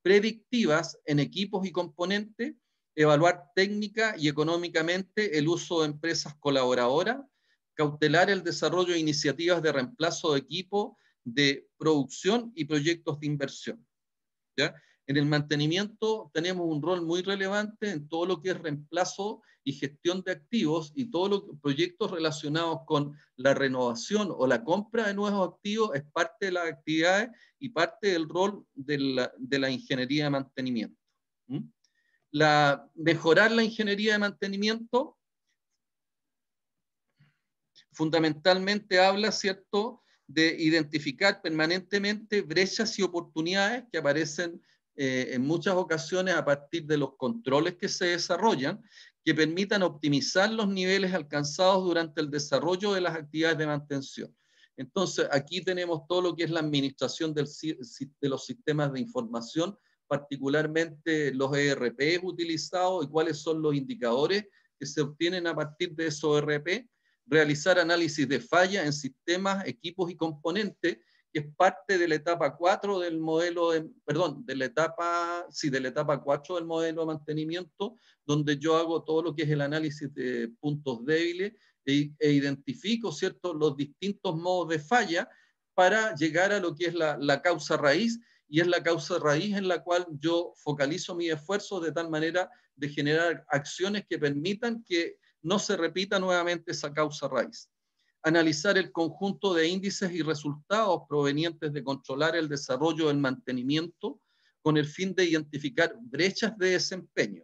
predictivas en equipos y componentes, evaluar técnica y económicamente el uso de empresas colaboradoras, cautelar el desarrollo de iniciativas de reemplazo de equipo, de producción y proyectos de inversión. ¿Ya? En el mantenimiento tenemos un rol muy relevante en todo lo que es reemplazo y gestión de activos y todos los proyectos relacionados con la renovación o la compra de nuevos activos es parte de las actividades y parte del rol de la ingeniería de mantenimiento. Mejorar la ingeniería de mantenimiento fundamentalmente habla, ¿cierto?, de identificar permanentemente brechas y oportunidades que aparecen en muchas ocasiones a partir de los controles que se desarrollan, que permitan optimizar los niveles alcanzados durante el desarrollo de las actividades de mantención. Entonces, aquí tenemos todo lo que es la administración de los sistemas de información, particularmente los ERP utilizados y cuáles son los indicadores que se obtienen a partir de esos ERP, realizar análisis de falla en sistemas, equipos y componentes, que es parte de la etapa 4 del modelo, de la etapa 4 del modelo de mantenimiento, donde yo hago todo lo que es el análisis de puntos débiles e identifico, ¿cierto?, los distintos modos de falla para llegar a lo que es la causa raíz y es la causa raíz en la cual yo focalizo mis esfuerzos de tal manera de generar acciones que permitan que no se repita nuevamente esa causa raíz. Analizar el conjunto de índices y resultados provenientes de controlar el desarrollo del mantenimiento con el fin de identificar brechas de desempeño.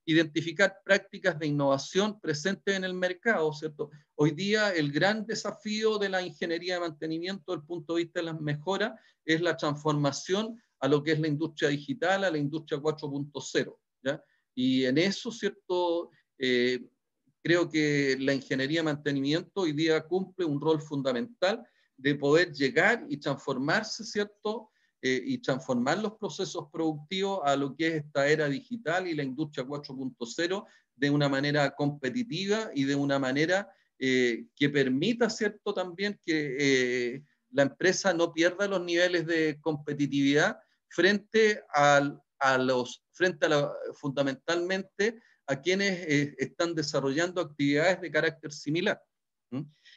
Identificar prácticas de innovación presentes en el mercado, ¿cierto? Hoy día el gran desafío de la ingeniería de mantenimiento desde el punto de vista de las mejoras es la transformación a lo que es la industria digital, a la industria 4.0, ¿ya? Y en eso, ¿cierto? Creo que la ingeniería de mantenimiento hoy día cumple un rol fundamental de poder llegar y transformarse, ¿cierto? Y transformar los procesos productivos a lo que es esta era digital y la industria 4.0 de una manera competitiva y de una manera que permita, ¿cierto?, también que la empresa no pierda los niveles de competitividad frente fundamentalmente a quienes están desarrollando actividades de carácter similar.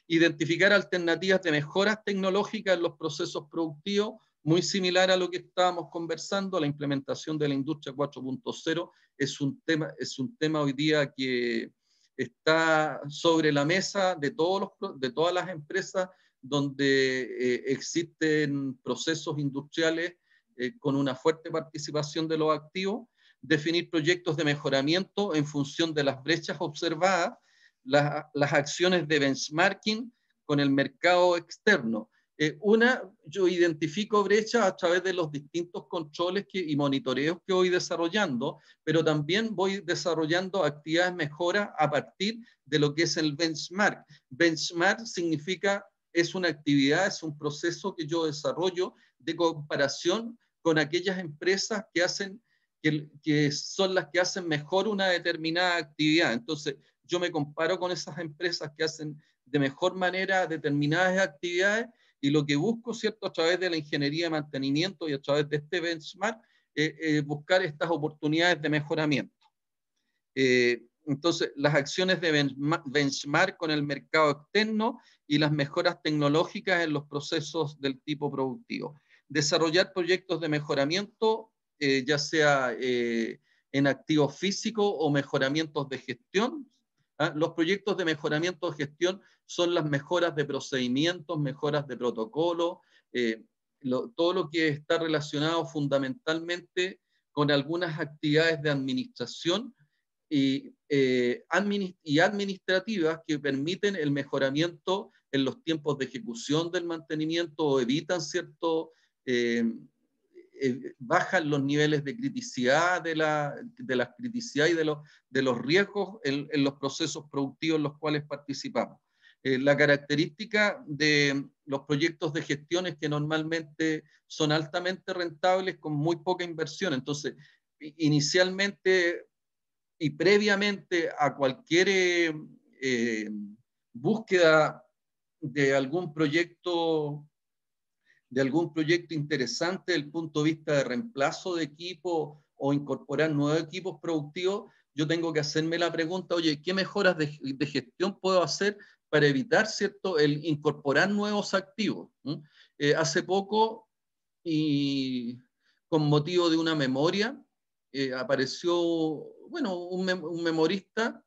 Identificar alternativas de mejoras tecnológicas en los procesos productivos, muy similar a lo que estábamos conversando. La implementación de la industria 4.0 es un tema hoy día que está sobre la mesa de todas las empresas donde existen procesos industriales con una fuerte participación de los activos. Definir proyectos de mejoramiento en función de las brechas observadas, las acciones de benchmarking con el mercado externo. Yo identifico brechas a través de los distintos controles y monitoreos que voy desarrollando, pero también voy desarrollando actividades mejoras a partir de lo que es el benchmark. Benchmark significa, es una actividad, es un proceso que yo desarrollo de comparación con aquellas empresas que son las que hacen mejor una determinada actividad. Entonces, yo me comparo con esas empresas que hacen de mejor manera determinadas actividades y lo que busco, ¿cierto?, a través de la ingeniería de mantenimiento y a través de este benchmark, buscar estas oportunidades de mejoramiento. Entonces, las acciones de benchmark con el mercado externo y las mejoras tecnológicas en los procesos del tipo productivo. Desarrollar proyectos de mejoramiento, ya sea en activos físicos o mejoramientos de gestión. Los proyectos de mejoramiento de gestión son las mejoras de procedimientos, mejoras de protocolo, todo lo que está relacionado fundamentalmente con algunas actividades de administración y administrativas que permiten el mejoramiento en los tiempos de ejecución del mantenimiento o evitan bajan los niveles de criticidad de la criticidad y de los riesgos en los procesos productivos en los cuales participamos. La característica de los proyectos de gestión es que normalmente son altamente rentables con muy poca inversión. Entonces, inicialmente y previamente a cualquier búsqueda de algún proyecto interesante desde el punto de vista de reemplazo de equipo o incorporar nuevos equipos productivos, yo tengo que hacerme la pregunta, oye, ¿qué mejoras de gestión puedo hacer para evitar, ¿cierto?, el incorporar nuevos activos? Hace poco, y con motivo de una memoria, apareció, bueno, un memorista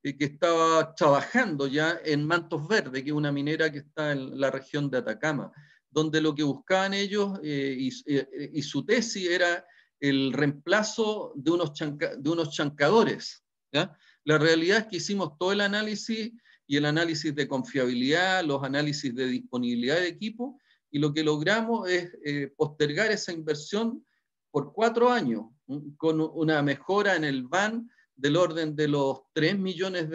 que estaba trabajando ya en Mantos Verdes, que es una minera que está en la región de Atacama, donde lo que buscaban ellos y su tesis era el reemplazo de unos chancadores, ¿ya? La realidad es que hicimos todo el análisis y el análisis de confiabilidad, los análisis de disponibilidad de equipo, y lo que logramos es postergar esa inversión por 4 años, con una mejora en el VAN del orden de los $3 millones,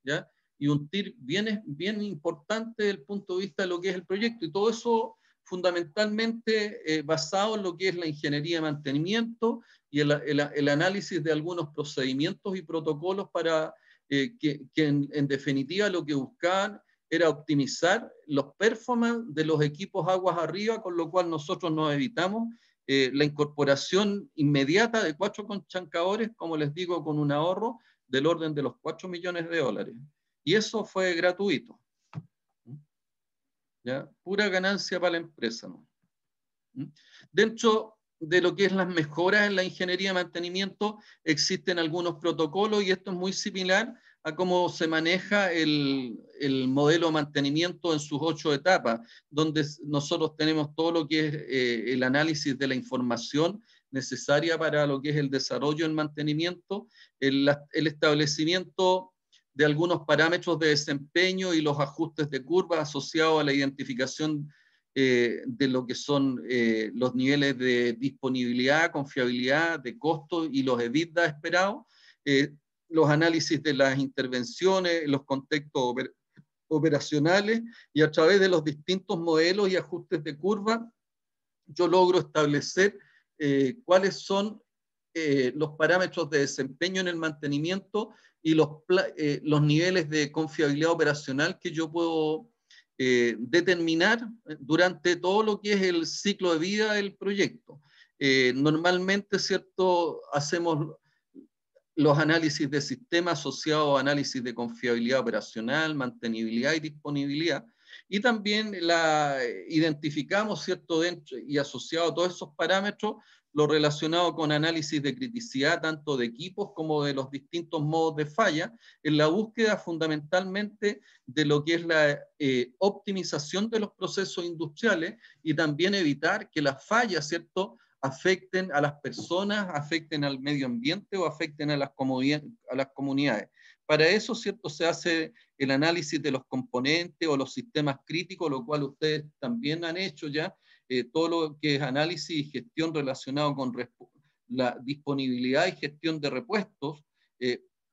¿ya? Y un TIR bien importante desde el punto de vista de lo que es el proyecto, y todo eso fundamentalmente basado en lo que es la ingeniería de mantenimiento y el análisis de algunos procedimientos y protocolos para que en definitiva lo que buscaban era optimizar los performance de los equipos aguas arriba, con lo cual nosotros nos evitamos la incorporación inmediata de 4 chancadores, como les digo, con un ahorro del orden de los $4 millones. Y eso fue gratuito. ¿Ya? Pura ganancia para la empresa, ¿no? Dentro de lo que es las mejoras en la ingeniería de mantenimiento, existen algunos protocolos y esto es muy similar a cómo se maneja el modelo de mantenimiento en sus 8 etapas, donde nosotros tenemos todo lo que es el análisis de la información necesaria para lo que es el desarrollo del mantenimiento, el establecimiento de algunos parámetros de desempeño y los ajustes de curva asociados a la identificación de lo que son los niveles de disponibilidad, confiabilidad, de costo y los EBITDA esperados, los análisis de las intervenciones, los contextos operacionales, y a través de los distintos modelos y ajustes de curva, yo logro establecer cuáles son los parámetros de desempeño en el mantenimiento y los niveles de confiabilidad operacional que yo puedo determinar durante todo lo que es el ciclo de vida del proyecto. Normalmente, ¿cierto?, hacemos los análisis de sistema asociados a análisis de confiabilidad operacional, mantenibilidad y disponibilidad, y también identificamos, ¿cierto?, dentro y asociado a todos esos parámetros, lo relacionado con análisis de criticidad, tanto de equipos como de los distintos modos de falla, en la búsqueda fundamentalmente de lo que es la optimización de los procesos industriales y también evitar que las fallas, ¿cierto?, afecten a las personas, afecten al medio ambiente o afecten a las comunidades. Para eso, ¿cierto?, se hace el análisis de los componentes o los sistemas críticos, lo cual ustedes también han hecho ya, todo lo que es análisis y gestión relacionado con la disponibilidad y gestión de repuestos,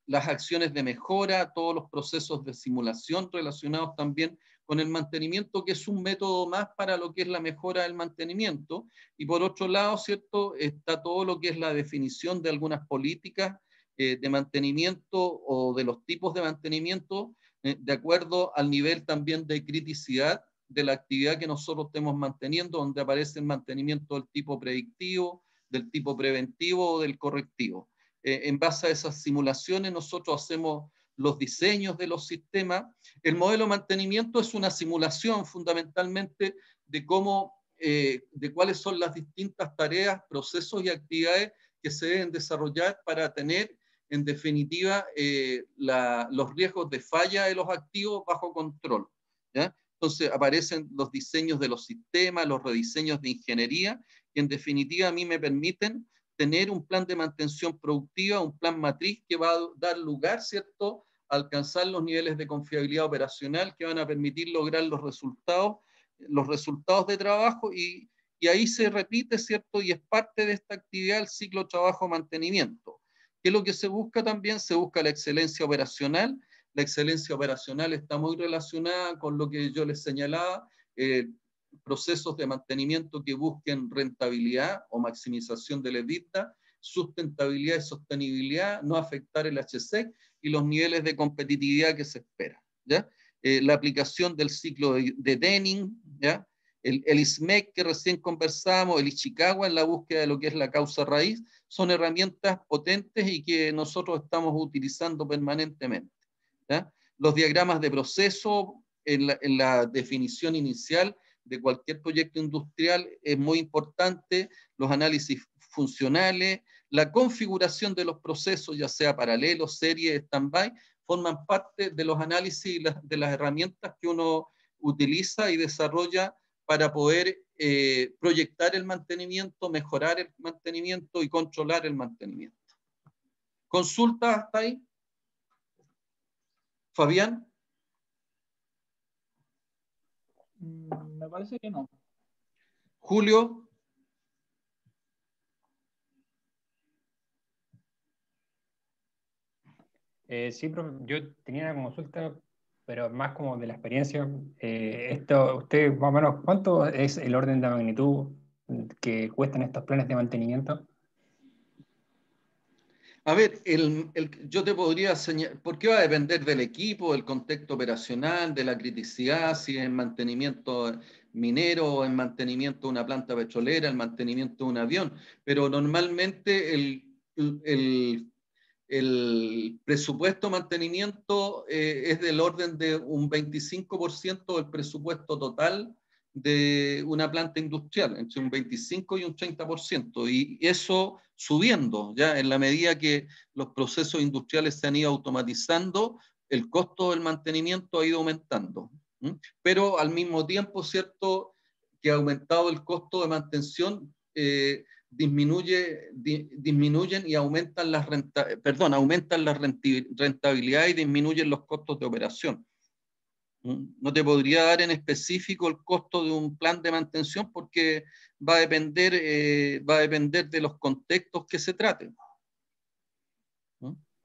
las acciones de mejora, todos los procesos de simulación relacionados también con el mantenimiento, que es un método más para lo que es la mejora del mantenimiento. Y por otro lado, ¿cierto?, está todo lo que es la definición de algunas políticas de mantenimiento o de los tipos de mantenimiento, de acuerdo al nivel también de criticidad de la actividad que nosotros estemos manteniendo, donde aparece el mantenimiento del tipo predictivo, del tipo preventivo o del correctivo. En base a esas simulaciones nosotros hacemos los diseños de los sistemas. El modelo de mantenimiento es una simulación fundamentalmente de cómo, de cuáles son las distintas tareas, procesos y actividades que se deben desarrollar para tener, en definitiva, los riesgos de falla de los activos bajo control, ¿ya? Entonces aparecen los diseños de los sistemas, los rediseños de ingeniería, que en definitiva a mí me permiten tener un plan de mantención productiva, un plan matriz que va a dar lugar, ¿cierto?, a alcanzar los niveles de confiabilidad operacional que van a permitir lograr los resultados de trabajo, y ahí se repite, ¿cierto?, y es parte de esta actividad el ciclo trabajo-mantenimiento. ¿Qué es lo que se busca también? Se busca la excelencia operacional. La excelencia operacional está muy relacionada con lo que yo les señalaba, procesos de mantenimiento que busquen rentabilidad o maximización del EBITDA, sustentabilidad y sostenibilidad, no afectar el HSEC y los niveles de competitividad que se esperan, ¿ya? La aplicación del ciclo de Denning, ¿ya? El ISMEC que recién conversamos, el Ishikawa en la búsqueda de lo que es la causa raíz, son herramientas potentes y que nosotros estamos utilizando permanentemente, ¿ya? Los diagramas de proceso en la definición inicial de cualquier proyecto industrial es muy importante, los análisis funcionales, la configuración de los procesos, ya sea paralelos, serie, stand-by, forman parte de los análisis de las herramientas que uno utiliza y desarrolla para poder proyectar el mantenimiento, mejorar el mantenimiento y controlar el mantenimiento. ¿Consulta hasta ahí? Fabián. Me parece que no. Julio. Sí, profe, yo tenía una consulta, pero más como de la experiencia. Usted, más o menos, ¿cuánto es el orden de magnitud que cuestan estos planes de mantenimiento? A ver, yo te podría señalar, porque va a depender del equipo, del contexto operacional, de la criticidad, si es en mantenimiento minero, en mantenimiento de una planta petrolera, el mantenimiento de un avión, pero normalmente el presupuesto de mantenimiento es del orden de un 25% del presupuesto total de una planta industrial, entre un 25 y un 30%, y eso subiendo, ya en la medida que los procesos industriales se han ido automatizando, el costo del mantenimiento ha ido aumentando. Pero al mismo tiempo, ¿cierto?, que ha aumentado el costo de mantención, disminuyen y aumentan las rentabilidades y disminuyen los costos de operación. No te podría dar en específico el costo de un plan de mantención porque va a depender de los contextos que se traten.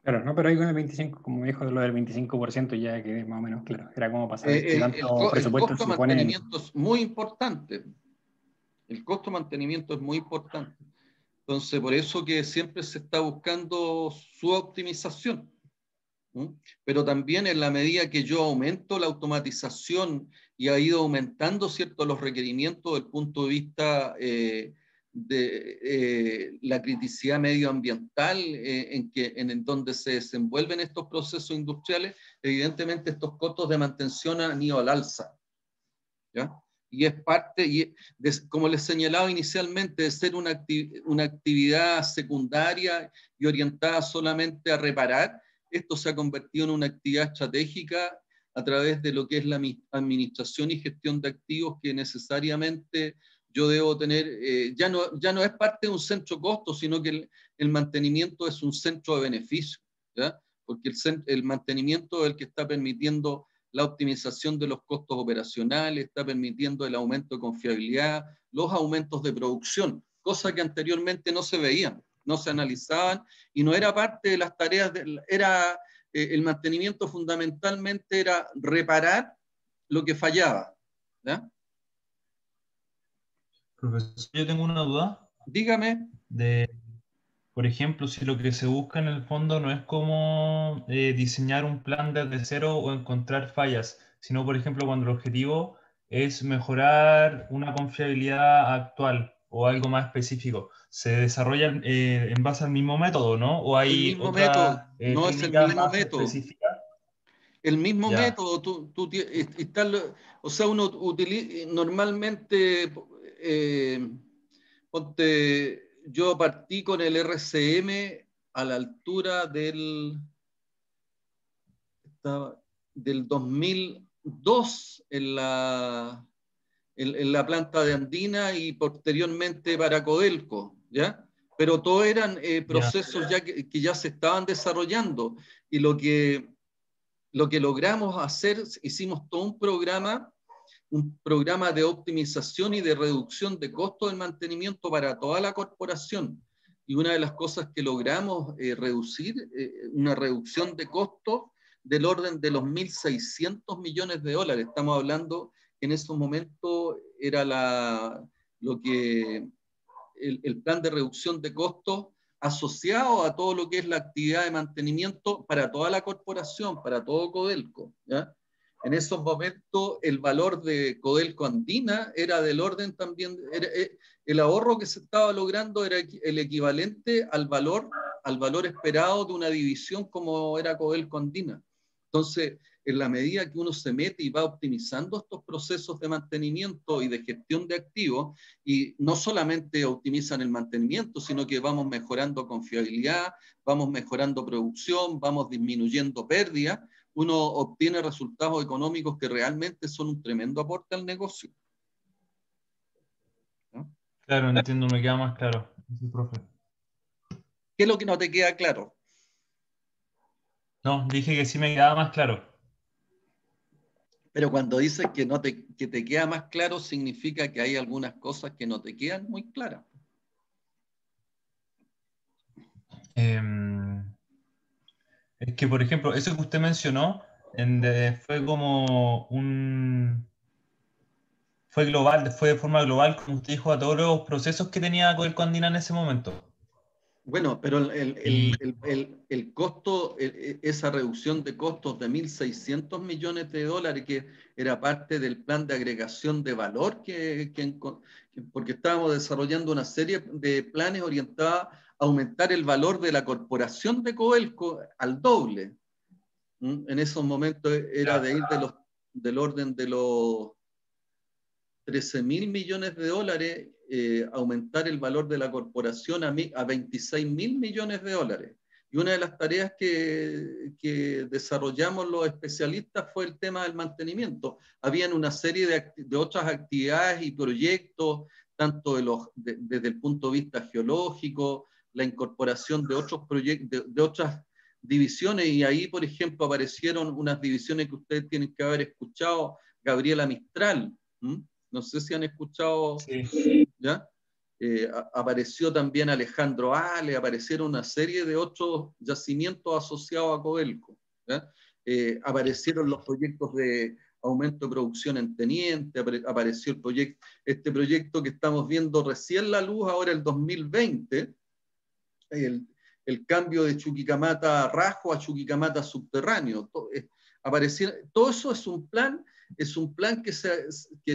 Claro, no, pero ahí con el 25, como dijo lo del 25% ya quedé más o menos claro. Era como pasar que tanto El presupuesto costo de se pone mantenimiento es muy importante. El costo de mantenimiento es muy importante. Entonces, por eso que siempre se está buscando su optimización. Pero también en la medida que yo aumento la automatización y ha ido aumentando, ¿cierto?, los requerimientos desde el punto de vista de la criticidad medioambiental en donde se desenvuelven estos procesos industriales, evidentemente estos costos de mantención han ido al alza, ¿ya? Y es parte, como les señalaba inicialmente, de ser una actividad secundaria y orientada solamente a reparar, esto se ha convertido en una actividad estratégica a través de lo que es la administración y gestión de activos que necesariamente yo debo tener, ya no es parte de un centro costo, sino que el mantenimiento es un centro de beneficio, ¿ya? Porque el mantenimiento es el que está permitiendo la optimización de los costos operacionales, está permitiendo el aumento de confiabilidad, los aumentos de producción, cosa que anteriormente no se veían, no se analizaban y no era parte de las tareas, el mantenimiento fundamentalmente era reparar lo que fallaba, ¿ya? Profesor, yo tengo una duda. Dígame. Por ejemplo, si lo que se busca en el fondo no es como diseñar un plan desde cero o encontrar fallas, sino, por ejemplo, cuando el objetivo es mejorar una confiabilidad actual o algo más específico, ¿se desarrolla en base al mismo método, no? ¿O El hay mismo método, otra no es el técnica mismo más método. específica? El mismo Ya. método, o sea, uno utiliza normalmente, yo partí con el RCM a la altura del 2002 en la planta de Andina y posteriormente para Codelco, ¿ya? Pero todos eran procesos ya que ya se estaban desarrollando y lo que logramos hacer, hicimos todo un programa de optimización y de reducción de costos del mantenimiento para toda la corporación. Y una de las cosas que logramos reducir, una reducción de costos del orden de los 1.600 millones de dólares. Estamos hablando que en esos momentos era el plan de reducción de costos asociado a todo lo que es la actividad de mantenimiento para toda la corporación, para todo Codelco, ¿ya? En esos momentos el valor de Codelco Andina era del orden también, el ahorro que se estaba logrando era el equivalente al valor esperado de una división como era Codelco Andina. Entonces, en la medida que uno se mete y va optimizando estos procesos de mantenimiento y de gestión de activos, y no solamente optimizan el mantenimiento, sino que vamos mejorando confiabilidad, vamos mejorando producción, vamos disminuyendo pérdidas, uno obtiene resultados económicos que realmente son un tremendo aporte al negocio. ¿No? Claro, entiendo, me queda más claro. Sí, profe. ¿Qué es lo que no te queda claro? No, dije que sí me quedaba más claro. Pero cuando dices que te queda más claro, significa que hay algunas cosas que no te quedan muy claras. Es que, por ejemplo, eso que usted mencionó fue como fue global, fue de forma global, como usted dijo, a todos los procesos que tenía Codelco Andina en ese momento. Bueno, pero el costo, esa reducción de costos de 1.600 millones de dólares, que era parte del plan de agregación de valor, porque estábamos desarrollando una serie de planes orientados a aumentar el valor de la corporación de Codelco al doble. En esos momentos era de ir del orden de los 13.000 millones de dólares, aumentar el valor de la corporación a 26.000 millones de dólares. Y una de las tareas que desarrollamos los especialistas fue el tema del mantenimiento. Habían una serie de otras actividades y proyectos, tanto desde el punto de vista geológico, la incorporación de otros proyectos, de otras divisiones, y ahí, por ejemplo, aparecieron unas divisiones que ustedes tienen que haber escuchado, Gabriela Mistral, no sé si han escuchado, Sí. ¿ya? Apareció también Alejandro Ale, aparecieron una serie de otros yacimientos asociados a Codelco, ¿ya? Aparecieron los proyectos de aumento de producción en Teniente, apareció este proyecto que estamos viendo recién la luz ahora el 2020, el cambio de Chuquicamata Rajo a Chuquicamata Subterráneo. Todo eso es un plan que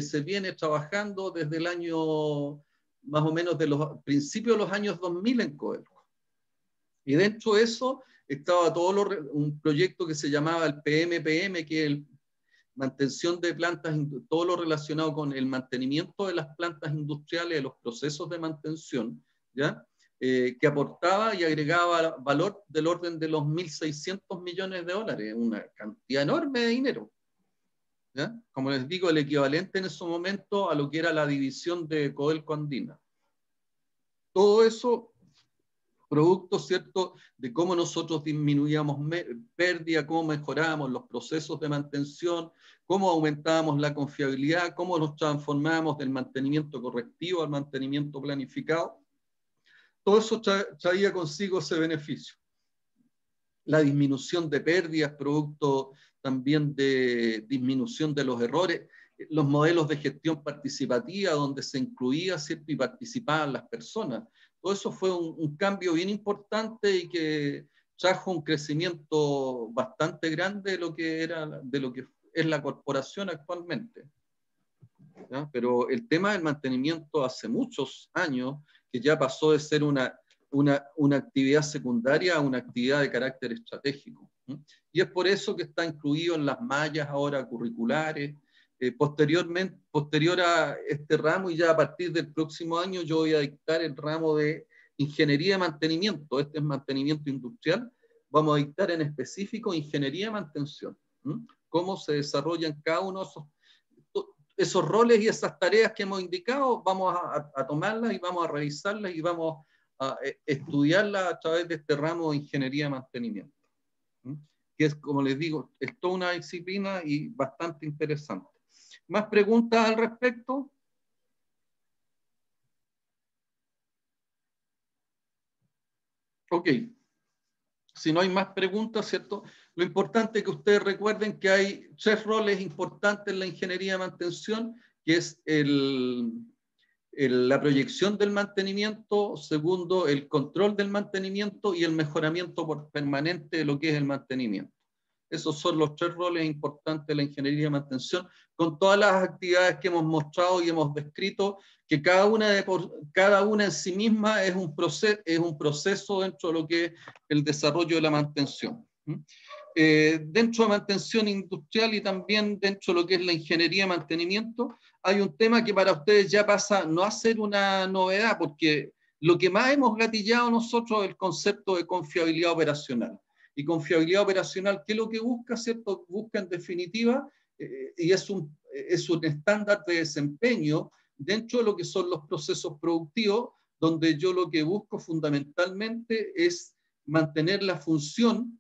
se viene trabajando desde el año, más o menos de los principios de los años 2000 en Codelco. Y dentro de eso estaba un proyecto que se llamaba el PMPM, que es el mantención de plantas, todo lo relacionado con el mantenimiento de las plantas industriales, de los procesos de mantención, ¿ya? Que aportaba y agregaba valor del orden de los 1.600 millones de dólares, una cantidad enorme de dinero, ¿ya? Como les digo, el equivalente en ese momento a lo que era la división de Codelco Andina. Todo eso producto, ¿cierto?, de cómo nosotros disminuíamos pérdida, cómo mejorábamos los procesos de mantención, cómo aumentábamos la confiabilidad, cómo nos transformábamos del mantenimiento correctivo al mantenimiento planificado. Todo eso traía consigo ese beneficio. La disminución de pérdidas, producto también de disminución de los errores, los modelos de gestión participativa donde se incluía, ¿cierto?, y participaban las personas. Todo eso fue un cambio bien importante y que trajo un crecimiento bastante grande de lo que es la corporación actualmente, ¿ya? Pero el tema del mantenimiento hace muchos años que ya pasó de ser una actividad secundaria a una actividad de carácter estratégico, ¿sí? Y es por eso que está incluido en las mallas ahora curriculares. Posterior a este ramo, y ya a partir del próximo año yo voy a dictar el ramo de ingeniería de mantenimiento. Este es mantenimiento industrial. Vamos a dictar en específico ingeniería de mantención, cómo se desarrollan cada uno de esos roles y esas tareas que hemos indicado. Vamos a tomarlas y vamos a revisarlas y vamos a estudiarlas a través de este ramo de ingeniería de mantenimiento, que es, como les digo, es toda una disciplina y bastante interesante. ¿Más preguntas al respecto? Ok. Si no hay más preguntas, ¿cierto? Lo importante es que ustedes recuerden que hay 3 roles importantes en la ingeniería de mantención, que es la proyección del mantenimiento, segundo, el control del mantenimiento y el mejoramiento permanente de lo que es el mantenimiento. Esos son los 3 roles importantes de la ingeniería de mantención, con todas las actividades que hemos mostrado y hemos descrito, que cada una en sí misma es un proceso dentro de lo que es el desarrollo de la mantención. Dentro de mantención industrial y también dentro de lo que es la ingeniería de mantenimiento, hay un tema que para ustedes ya pasa no a ser una novedad, porque lo que más hemos gatillado nosotros es el concepto de confiabilidad operacional. Y confiabilidad operacional, ¿qué es lo que busca, cierto? Busca en definitiva, y es un estándar de desempeño dentro de lo que son los procesos productivos, donde yo lo que busco fundamentalmente es mantener la función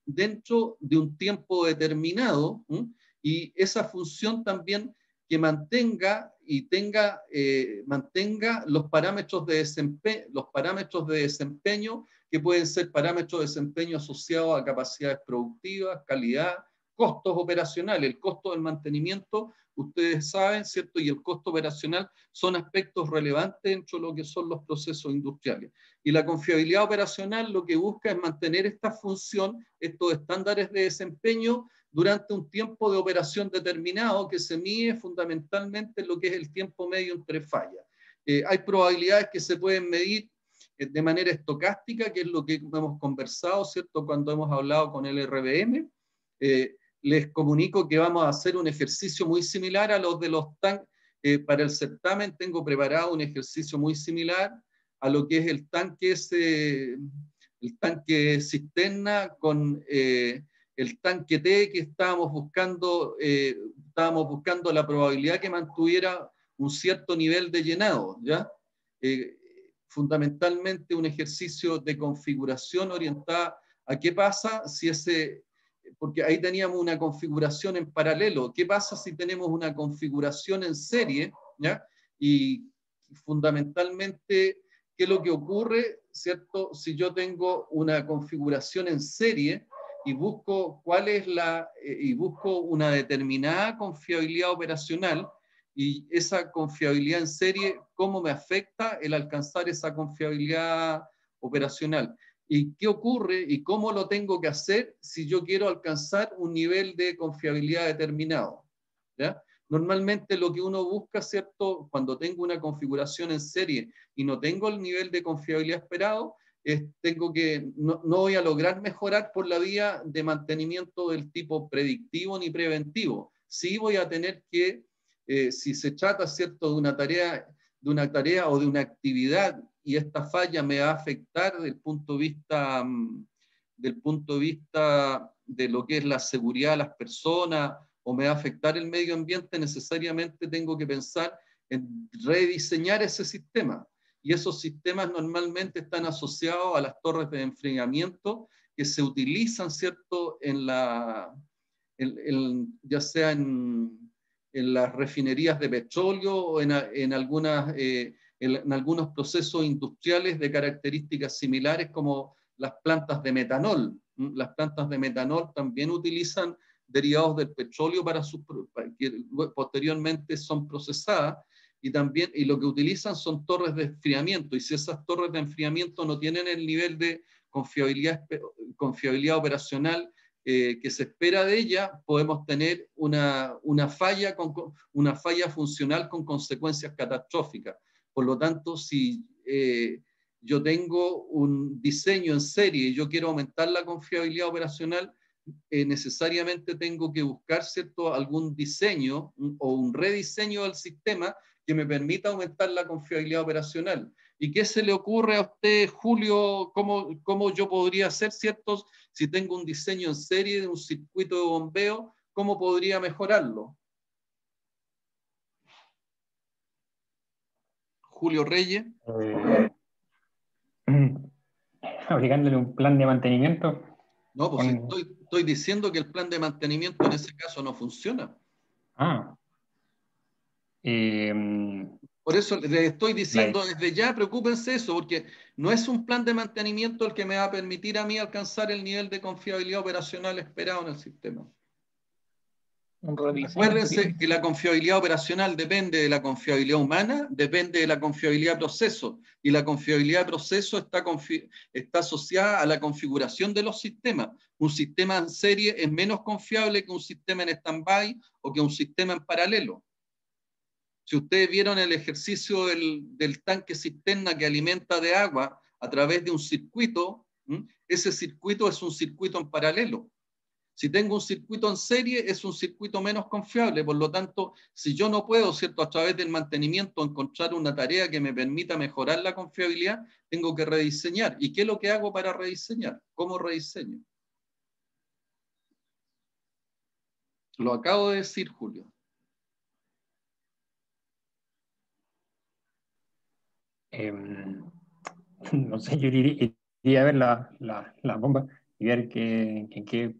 dentro de un tiempo determinado, y esa función también que mantenga los parámetros de desempeño, que pueden ser parámetros de desempeño asociados a capacidades productivas, calidad, costos operacionales. El costo del mantenimiento, ustedes saben, ¿cierto? Y el costo operacional son aspectos relevantes dentro de lo que son los procesos industriales. Y la confiabilidad operacional lo que busca es mantener esta función, estos estándares de desempeño, durante un tiempo de operación determinado que se mide fundamentalmente en lo que es el tiempo medio entre fallas. Hay probabilidades que se pueden medir de manera estocástica, que es lo que hemos conversado, ¿cierto?, cuando hemos hablado con el RBM. Les comunico que vamos a hacer un ejercicio muy similar a los de los para el certamen tengo preparado un ejercicio muy similar a lo que es el tanque cisterna con el tanque T, que estábamos buscando la probabilidad que mantuviera un cierto nivel de llenado, ¿ya? Fundamentalmente un ejercicio de configuración orientada a qué pasa si porque ahí teníamos una configuración en paralelo, qué pasa si tenemos una configuración en serie, ¿ya? Y fundamentalmente, ¿qué es lo que ocurre, cierto? Si yo tengo una configuración en serie y busco busco una determinada confiabilidad operacional, y esa confiabilidad en serie, ¿cómo me afecta el alcanzar esa confiabilidad operacional? ¿Y qué ocurre y cómo lo tengo que hacer si yo quiero alcanzar un nivel de confiabilidad determinado? ¿Ya? Normalmente lo que uno busca, ¿cierto? Cuando tengo una configuración en serie y no tengo el nivel de confiabilidad esperado, no voy a lograr mejorar por la vía de mantenimiento del tipo predictivo ni preventivo. Sí voy a tener que, si se trata, ¿cierto?, de una tarea o de una actividad y esta falla me va a afectar desde el punto de vista de lo que es la seguridad de las personas o me va a afectar el medio ambiente, necesariamente tengo que pensar en rediseñar ese sistema. Y esos sistemas normalmente están asociados a las torres de enfriamiento que se utilizan, ¿cierto?, ya sea en las refinerías de petróleo o en algunos procesos industriales de características similares como las plantas de metanol. Las plantas de metanol también utilizan derivados del petróleo para que posteriormente son procesadas y lo que utilizan son torres de enfriamiento, y si esas torres de enfriamiento no tienen el nivel de confiabilidad operacional que se espera de ella, podemos tener una falla funcional con consecuencias catastróficas. Por lo tanto, si yo tengo un diseño en serie y yo quiero aumentar la confiabilidad operacional, necesariamente tengo que buscar, ¿cierto?, algún diseño o un rediseño del sistema que me permita aumentar la confiabilidad operacional. ¿Y qué se le ocurre a usted, Julio? ¿Cómo yo podría hacer, cierto? Si tengo un diseño en serie de un circuito de bombeo, ¿cómo podría mejorarlo? Julio Reyes. Aplicándole un plan de mantenimiento. No, pues estoy diciendo que el plan de mantenimiento en ese caso no funciona. Por eso les estoy diciendo desde ya, preocúpense de eso, porque no es un plan de mantenimiento el que me va a permitir a mí alcanzar el nivel de confiabilidad operacional esperado en el sistema. Acuérdense que la confiabilidad operacional depende de la confiabilidad humana, depende de la confiabilidad de proceso, y la confiabilidad de proceso está asociada a la configuración de los sistemas. Un sistema en serie es menos confiable que un sistema en stand-by o que un sistema en paralelo. Si ustedes vieron el ejercicio del tanque cisterna que alimenta de agua a través de un circuito, ese circuito es un circuito en paralelo. Si tengo un circuito en serie, es un circuito menos confiable. Por lo tanto, si yo no puedo, ¿cierto?, a través del mantenimiento encontrar una tarea que me permita mejorar la confiabilidad, tengo que rediseñar. ¿Y qué es lo que hago para rediseñar? ¿Cómo rediseño? Lo acabo de decir, Julio. No sé, yo iría a ver la bomba y ver qué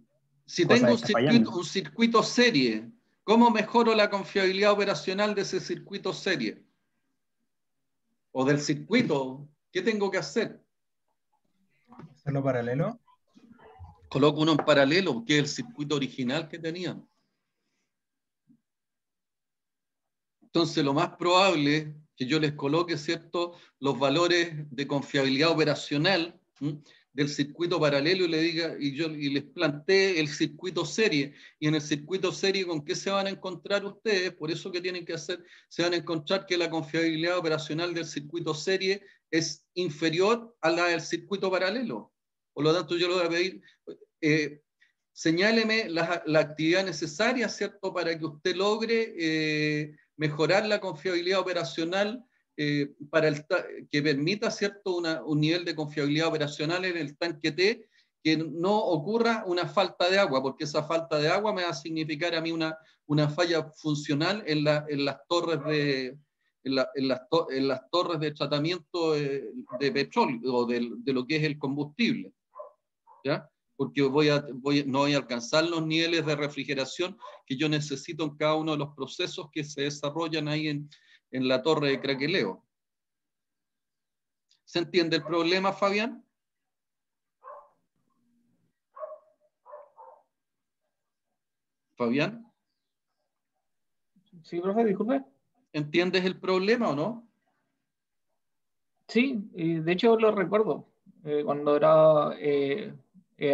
si tengo un circuito serie, ¿cómo mejoro la confiabilidad operacional de ese circuito serie? O del circuito, ¿qué tengo que hacer? ¿Hacerlo paralelo? Coloco uno en paralelo, que es el circuito original que tenían. Entonces, lo más probable es que yo les coloque, ¿cierto?, los valores de confiabilidad operacional del circuito paralelo y les planteé el circuito serie. Y en el circuito serie, ¿con qué se van a encontrar ustedes? Por eso que tienen que hacer, se van a encontrar que la confiabilidad operacional del circuito serie es inferior a la del circuito paralelo. Por lo tanto, yo le voy a pedir, señáleme la actividad necesaria, ¿cierto?, para que usted logre mejorar la confiabilidad operacional que permita, ¿cierto?, un nivel de confiabilidad operacional en el tanque T, que no ocurra una falta de agua, porque esa falta de agua me va a significar a mí una falla funcional en las torres en las torres de tratamiento de petróleo o de lo que es el combustible, ¿ya? Porque no voy a alcanzar los niveles de refrigeración que yo necesito en cada uno de los procesos que se desarrollan ahí en la torre de craqueleo. ¿Se entiende el problema, Fabián? ¿Fabián? Sí, profe, disculpe. ¿Entiendes el problema o no? Sí, y de hecho lo recuerdo. Cuando era,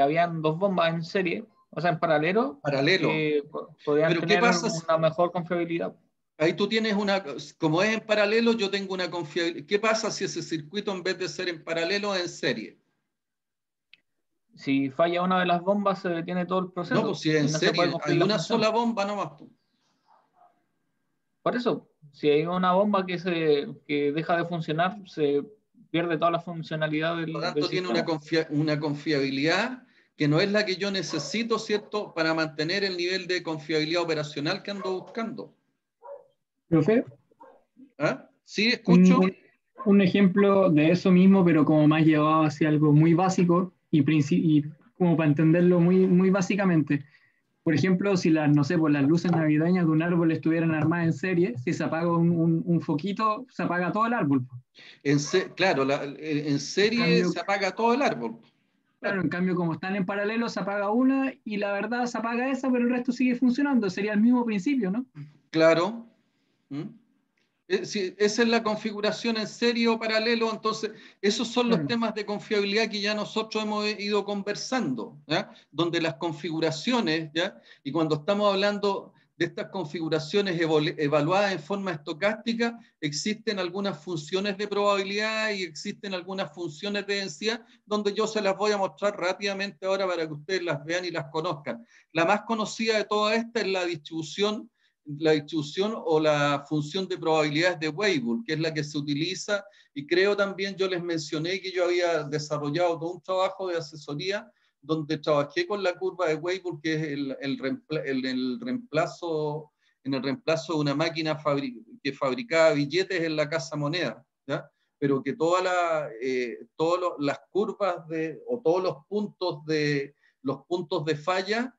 habían dos bombas en serie, o sea, en paralelo, Paralelo. que podían Pero ¿qué tener pasa? una mejor confiabilidad. Ahí tú tienes como es en paralelo, yo tengo una confiabilidad. ¿Qué pasa si ese circuito en vez de ser en paralelo es en serie? Si falla una de las bombas, se detiene todo el No, proceso pues si es en y no se puede serie, cumplir hay la una función. sola bomba nomás. Por eso, si hay una bomba que deja de funcionar, se pierde toda la funcionalidad Por lo del tanto, tiene sistema. una confiabilidad que no es la que yo necesito, ¿cierto?, para mantener el nivel de confiabilidad operacional que ando buscando. Profe, ¿Ah? ¿Sí? un, ¿Escucho? un- un ejemplo de eso mismo, pero como más llevado hacia algo muy básico y como para entenderlo muy, muy básicamente. Por ejemplo, si no sé, pues las luces navideñas de un árbol estuvieran armadas en serie, si se apaga un foquito, se apaga todo el árbol. Claro, en En serie cambio, se apaga todo el árbol. claro, en cambio, como están en paralelo, se apaga una y la verdad se apaga esa, pero el resto sigue funcionando. Sería el mismo principio, ¿no? Claro. ¿Mm? Sí, esa es la configuración en serie o paralelo. Entonces, esos son los Claro. temas de confiabilidad que ya nosotros hemos ido conversando, ¿ya? Donde las configuraciones, ¿ya? Y cuando estamos hablando de estas configuraciones evaluadas en forma estocástica, existen algunas funciones de probabilidad y existen algunas funciones de densidad, donde yo se las voy a mostrar rápidamente ahora para que ustedes las vean y las conozcan. La más conocida de toda esta es la distribución o la función de probabilidades de Weibull, que es la que se utiliza, y creo también yo les mencioné que yo había desarrollado todo un trabajo de asesoría donde trabajé con la curva de Weibull, que es el reemplazo de una máquina que fabricaba billetes en la Casa Moneda, ¿ya? Pero que todas las curvas o todos los puntos de falla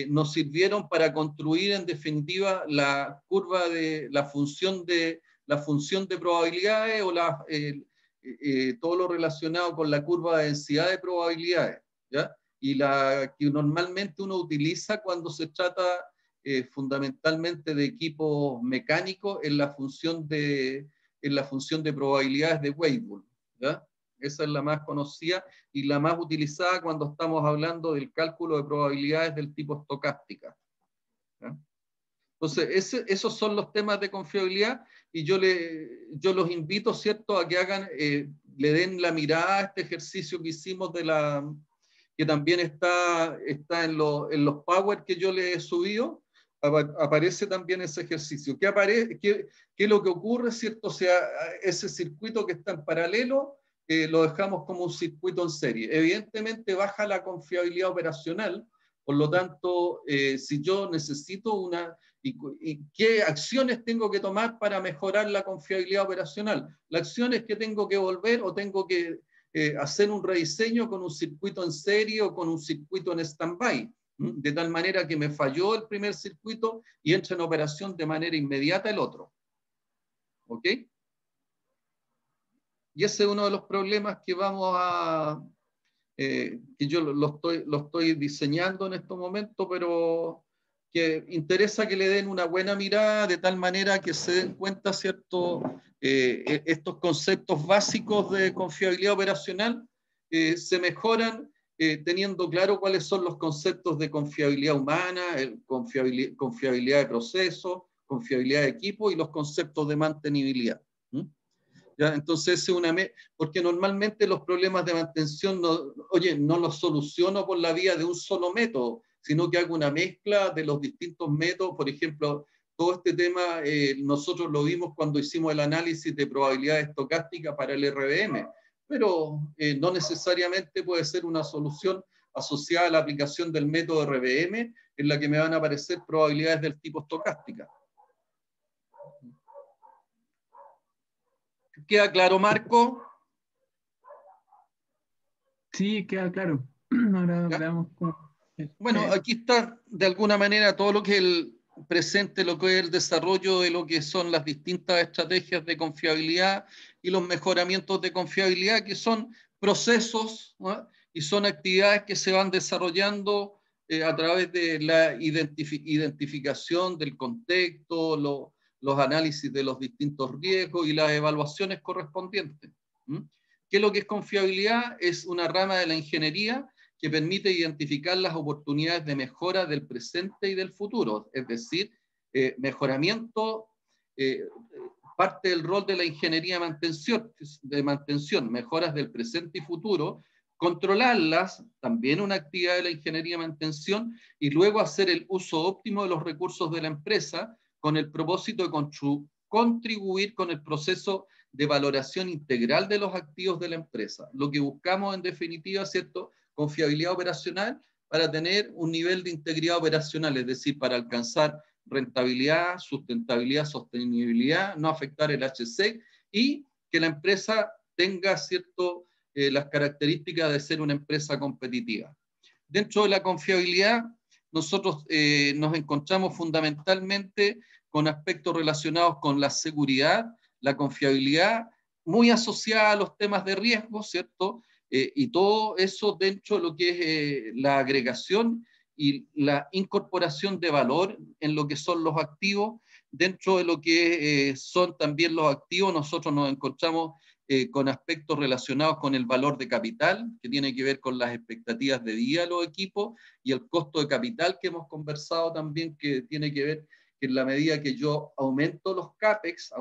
nos sirvieron para construir en definitiva la curva de la función de probabilidades o todo lo relacionado con la curva de densidad de probabilidades, ¿ya? Y la que normalmente uno utiliza cuando se trata fundamentalmente de equipos mecánicos en la función de probabilidades de Weibull, ¿ya? Esa es la más conocida y la más utilizada cuando estamos hablando del cálculo de probabilidades del tipo estocástica, ¿ya? Entonces, esos son los temas de confiabilidad y yo los invito, ¿cierto?, a que le den la mirada a este ejercicio que hicimos que también está en los Power que yo le he subido. Aparece también ese ejercicio. ¿Qué es lo que ocurre, cierto? O sea, ese circuito que está en paralelo, lo dejamos como un circuito en serie. Evidentemente baja la confiabilidad operacional, por lo tanto, si yo necesito ¿y qué acciones tengo que tomar para mejorar la confiabilidad operacional? La acción es que tengo que volver o tengo que hacer un rediseño con un circuito en serie o con un circuito en stand-by, de tal manera que me falló el primer circuito y entra en operación de manera inmediata el otro. ¿Ok? Y ese es uno de los problemas que que yo lo estoy diseñando en estos momentos, pero que interesa que le den una buena mirada de tal manera que se den cuenta, ¿cierto? Estos conceptos básicos de confiabilidad operacional se mejoran teniendo claro cuáles son los conceptos de confiabilidad humana, confiabilidad de proceso, confiabilidad de equipo y los conceptos de mantenibilidad. ¿Ya? Entonces, porque normalmente los problemas de mantención no los soluciono por la vía de un solo método, sino que hago una mezcla de los distintos métodos. Por ejemplo, todo este tema nosotros lo vimos cuando hicimos el análisis de probabilidad estocástica para el RBM, pero no necesariamente puede ser una solución asociada a la aplicación del método RBM en la que me van a aparecer probabilidades del tipo estocástica. ¿Queda claro, Marco? Sí, queda claro. Ahora ¿Ya? veamos cómo. Bueno, aquí está de alguna manera todo lo que es el presente, lo que es el desarrollo de lo que son las distintas estrategias de confiabilidad y los mejoramientos de confiabilidad, que son procesos, ¿no? Y son actividades que se van desarrollando a través de la identificación del contexto, los análisis de los distintos riesgos y las evaluaciones correspondientes. ¿Qué es lo que es confiabilidad? Es una rama de la ingeniería que permite identificar las oportunidades de mejora del presente y del futuro, es decir, mejoramiento, parte del rol de la ingeniería de mantención, mejoras del presente y futuro, controlarlas, también una actividad de la ingeniería de mantención, y luego hacer el uso óptimo de los recursos de la empresa con el propósito de contribuir con el proceso de valoración integral de los activos de la empresa. Lo que buscamos en definitiva, ¿cierto?, confiabilidad operacional para tener un nivel de integridad operacional, es decir, para alcanzar rentabilidad, sustentabilidad, sostenibilidad, no afectar el HSEC y que la empresa tenga las características de ser una empresa competitiva. Dentro de la confiabilidad, nosotros nos encontramos fundamentalmente con aspectos relacionados con la seguridad, la confiabilidad, muy asociada a los temas de riesgo, ¿cierto? Y todo eso dentro de lo que es la agregación y la incorporación de valor en lo que son los activos. Dentro de lo que son también los activos, nosotros nos encontramos con aspectos relacionados con el valor de capital, que tiene que ver con las expectativas de vida de los equipos, y el costo de capital que hemos conversado también, que tiene que ver que en la medida que yo aumento los CAPEX,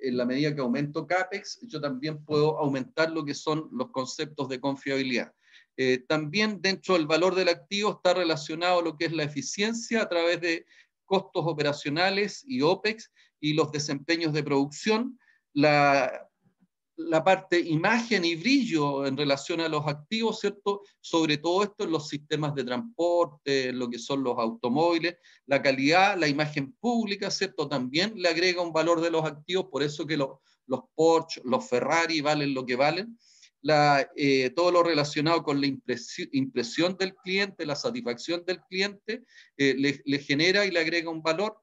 en la medida que aumento CAPEX, yo también puedo aumentar lo que son los conceptos de confiabilidad. También dentro del valor del activo está relacionado lo que es la eficiencia a través de costos operacionales y OPEX y los desempeños de producción, la parte imagen y brillo en relación a los activos, ¿cierto? Sobre todo esto en los sistemas de transporte, en lo que son los automóviles, la calidad, la imagen pública, ¿cierto? También le agrega un valor de los activos, por eso que los Porsche, los Ferrari valen lo que valen. Todo lo relacionado con la impresión del cliente, la satisfacción del cliente, le genera y le agrega un valor.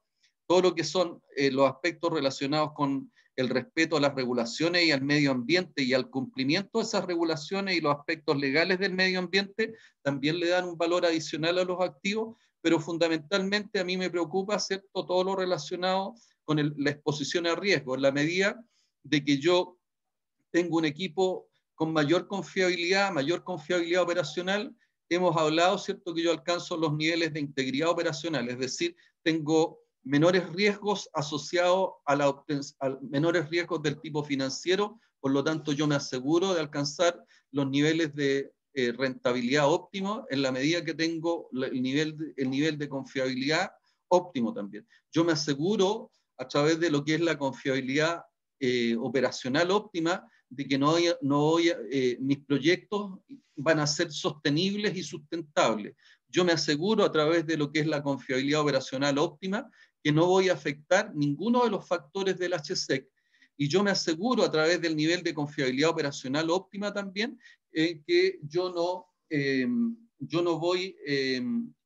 Todo lo que son los aspectos relacionados con el respeto a las regulaciones y al medio ambiente y al cumplimiento de esas regulaciones y los aspectos legales del medio ambiente también le dan un valor adicional a los activos, pero fundamentalmente a mí me preocupa, ¿cierto?, todo lo relacionado con la exposición a riesgo, en la medida de que yo tengo un equipo con mayor confiabilidad operacional. Hemos hablado, ¿cierto?, que yo alcanzo los niveles de integridad operacional, es decir, tengo menores riesgos asociados a menores riesgos del tipo financiero, por lo tanto yo me aseguro de alcanzar los niveles de rentabilidad óptimo en la medida que tengo el nivel de confiabilidad óptimo también. Yo me aseguro a través de lo que es la confiabilidad operacional óptima de que mis proyectos van a ser sostenibles y sustentables. Yo me aseguro a través de lo que es la confiabilidad operacional óptima que no voy a afectar ninguno de los factores del HSEC. Y yo me aseguro a través del nivel de confiabilidad operacional óptima también que yo no voy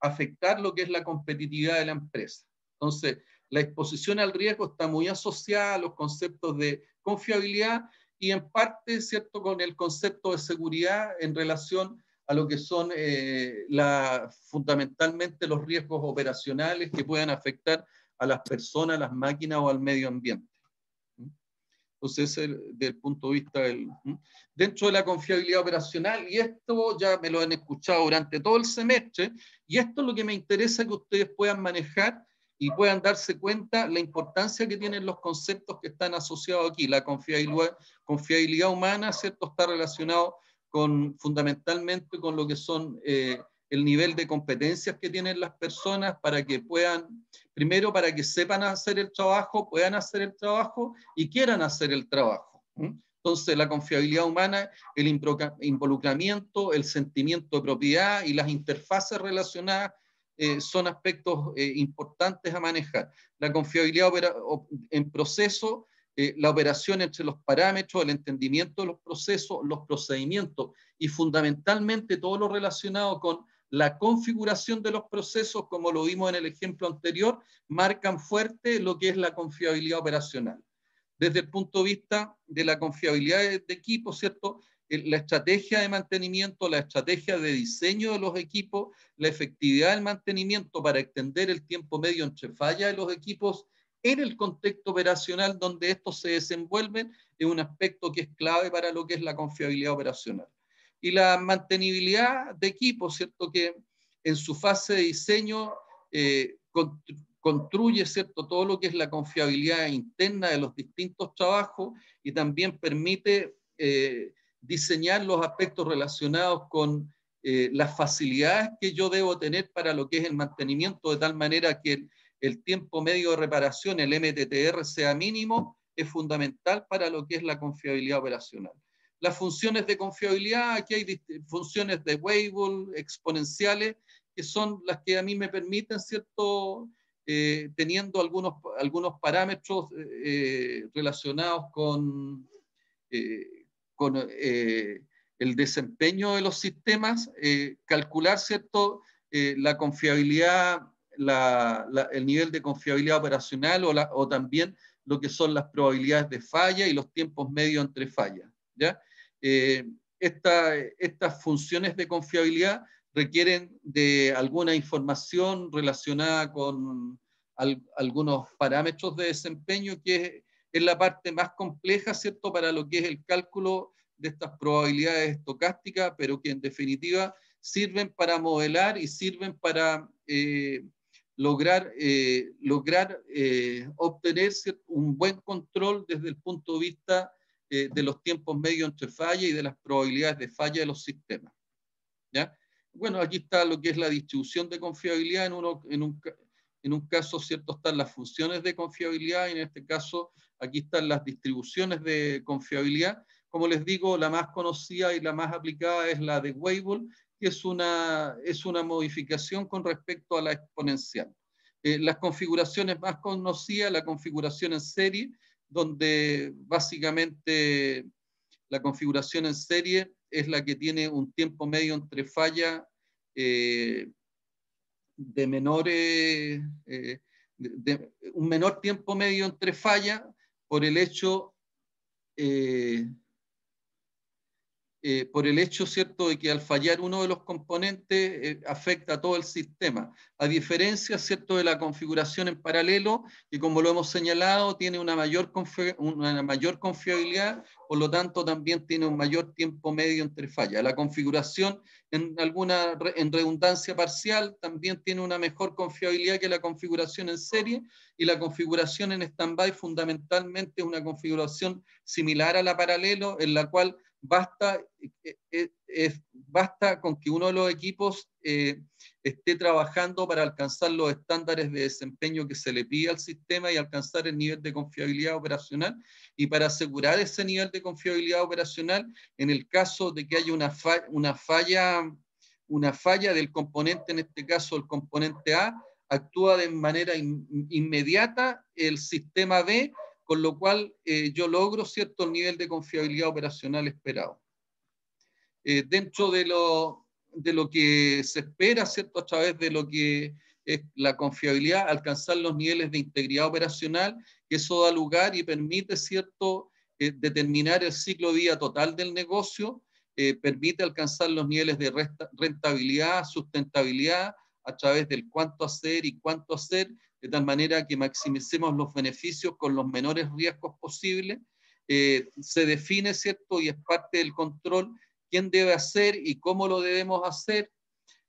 a afectar lo que es la competitividad de la empresa. Entonces, la exposición al riesgo está muy asociada a los conceptos de confiabilidad y en parte, ¿cierto?, con el concepto de seguridad en relación a lo que son fundamentalmente los riesgos operacionales que puedan afectar a las personas, a las máquinas o al medio ambiente. Entonces, desde el punto de vista dentro de la confiabilidad operacional, y esto ya me lo han escuchado durante todo el semestre, y esto es lo que me interesa que ustedes puedan manejar y puedan darse cuenta la importancia que tienen los conceptos que están asociados aquí. La confiabilidad humana, ¿cierto?, está relacionado fundamentalmente con lo que son el nivel de competencias que tienen las personas para que puedan, primero para que sepan hacer el trabajo, puedan hacer el trabajo y quieran hacer el trabajo. Entonces la confiabilidad humana, el involucramiento, el sentimiento de propiedad y las interfaces relacionadas son aspectos importantes a manejar. La confiabilidad en proceso, la operación entre los parámetros, el entendimiento de los procesos, los procedimientos y fundamentalmente todo lo relacionado con la configuración de los procesos, como lo vimos en el ejemplo anterior, marcan fuerte lo que es la confiabilidad operacional. Desde el punto de vista de la confiabilidad de equipo, ¿cierto? La estrategia de mantenimiento, la estrategia de diseño de los equipos, la efectividad del mantenimiento para extender el tiempo medio entre fallas de los equipos en el contexto operacional donde estos se desenvuelven, es un aspecto que es clave para lo que es la confiabilidad operacional. Y la mantenibilidad de equipos, ¿cierto? Que en su fase de diseño construye, ¿cierto?, todo lo que es la confiabilidad interna de los distintos trabajos y también permite diseñar los aspectos relacionados con las facilidades que yo debo tener para lo que es el mantenimiento, de tal manera que el tiempo medio de reparación, el MTTR, sea mínimo, es fundamental para lo que es la confiabilidad operacional. Las funciones de confiabilidad, aquí hay funciones de Weibull, exponenciales, que son las que a mí me permiten, ¿cierto?, teniendo algunos parámetros relacionados con el desempeño de los sistemas, calcular, ¿cierto?, la confiabilidad, el nivel de confiabilidad operacional o también lo que son las probabilidades de falla y los tiempos medios entre fallas, ¿ya? Estas funciones de confiabilidad requieren de alguna información relacionada con algunos parámetros de desempeño, que es la parte más compleja, ¿cierto?, para lo que es el cálculo de estas probabilidades estocásticas, pero que en definitiva sirven para modelar y sirven para lograr obtener un buen control desde el punto de vista de los tiempos medios entre falla y de las probabilidades de falla de los sistemas, ¿ya? Bueno, aquí está lo que es la distribución de confiabilidad. En un caso, ¿cierto?, están las funciones de confiabilidad y en este caso aquí están las distribuciones de confiabilidad. Como les digo, la más conocida y la más aplicada es la de Weibull, que es una modificación con respecto a la exponencial. Las configuraciones más conocidas, la configuración en serie, donde básicamente la configuración en serie es la que tiene un tiempo medio entre falla de un menor tiempo medio entre falla por el hecho ¿cierto?, de que al fallar uno de los componentes afecta a todo el sistema, a diferencia, ¿cierto?, de la configuración en paralelo, que como lo hemos señalado, tiene una mayor confiabilidad, por lo tanto también tiene un mayor tiempo medio entre fallas. La configuración en redundancia parcial también tiene una mejor confiabilidad que la configuración en serie, y la configuración en stand-by fundamentalmente es una configuración similar a la paralelo, en la cual basta con que uno de los equipos esté trabajando para alcanzar los estándares de desempeño que se le pide al sistema y alcanzar el nivel de confiabilidad operacional. Y para asegurar ese nivel de confiabilidad operacional, en el caso de que haya una falla del componente, en este caso el componente A, actúa de manera inmediata el sistema B, con lo cual yo logro cierto nivel de confiabilidad operacional esperado. Dentro de lo que se espera, ¿cierto?, a través de lo que es la confiabilidad, alcanzar los niveles de integridad operacional, que eso da lugar y permite, ¿cierto?, determinar el ciclo de vida total del negocio, permite alcanzar los niveles de rentabilidad, sustentabilidad, a través del cuánto hacer y cuánto hacer, de tal manera que maximicemos los beneficios con los menores riesgos posibles. Se define, ¿cierto?, y es parte del control quién debe hacer y cómo lo debemos hacer.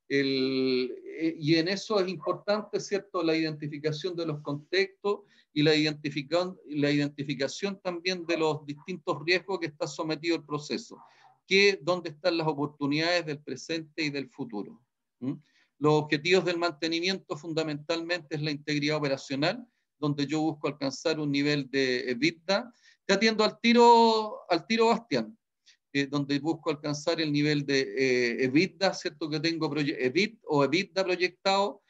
Y en eso es importante, ¿cierto?, la identificación de los contextos y la identificación también de los distintos riesgos que está sometido el proceso, dónde están las oportunidades del presente y del futuro. ¿Mm? Los objetivos del mantenimiento fundamentalmente es la integridad operacional, donde yo busco alcanzar un nivel de EBITDA. Te atiendo al tiro Bastián, donde busco alcanzar el nivel de EBITDA, ¿cierto? Que tengo EBIT o EBITDA proyectado,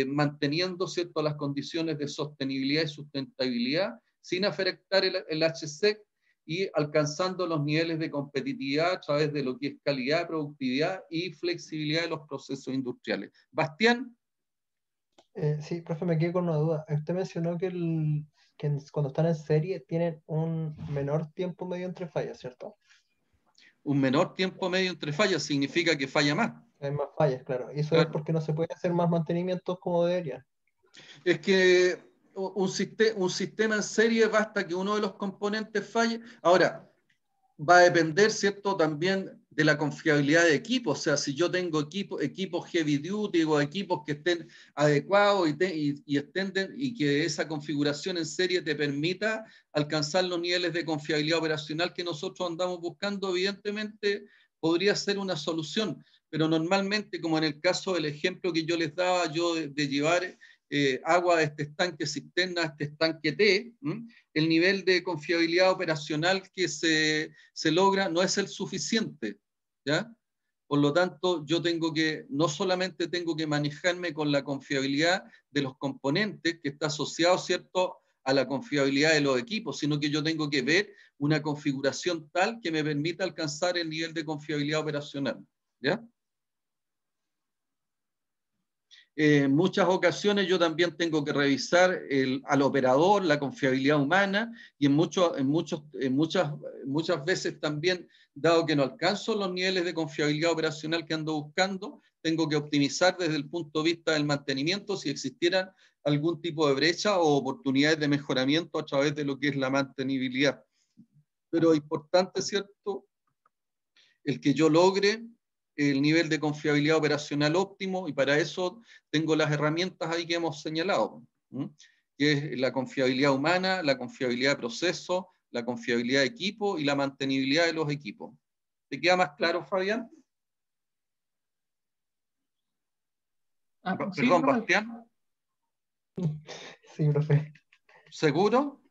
manteniendo, ¿cierto?, las condiciones de sostenibilidad y sustentabilidad, sin afectar el HSEC y alcanzando los niveles de competitividad a través de lo que es calidad, productividad y flexibilidad de los procesos industriales. Bastián. Sí, profe, me quedé con una duda. Usted mencionó que, cuando están en serie tienen un menor tiempo medio entre fallas, ¿cierto? Un menor tiempo medio entre fallas significa que falla más. Hay más fallas, claro. Y eso Claro. es porque no se puede hacer más mantenimientos como debería. Es que un sistema en serie basta que uno de los componentes falle. Ahora, va a depender, ¿cierto?, también de la confiabilidad de equipos. O sea, si yo tengo equipos heavy duty o equipos que estén adecuados y que esa configuración en serie te permita alcanzar los niveles de confiabilidad operacional que nosotros andamos buscando, evidentemente podría ser una solución. Pero normalmente, como en el caso del ejemplo que yo les daba yo de llevar agua de este estanque cisterna a este estanque T, el nivel de confiabilidad operacional que se logra no es el suficiente, ¿ya? Por lo tanto, yo no solamente tengo que manejarme con la confiabilidad de los componentes, que está asociado, ¿cierto?, a la confiabilidad de los equipos, sino que yo tengo que ver una configuración tal que me permita alcanzar el nivel de confiabilidad operacional, ¿ya? En muchas ocasiones yo también tengo que revisar al operador, la confiabilidad humana, y muchas veces también, dado que no alcanzo los niveles de confiabilidad operacional que ando buscando, tengo que optimizar desde el punto de vista del mantenimiento si existieran algún tipo de brecha o oportunidades de mejoramiento a través de lo que es la mantenibilidad. Pero es importante, ¿cierto?, el que yo logre el nivel de confiabilidad operacional óptimo, y para eso tengo las herramientas ahí que hemos señalado, que es la confiabilidad humana, la confiabilidad de proceso, la confiabilidad de equipo y la mantenibilidad de los equipos. ¿Te queda más claro, Fabián? Sí, Perdón, profe. Bastián. Sí, profe. ¿Seguro?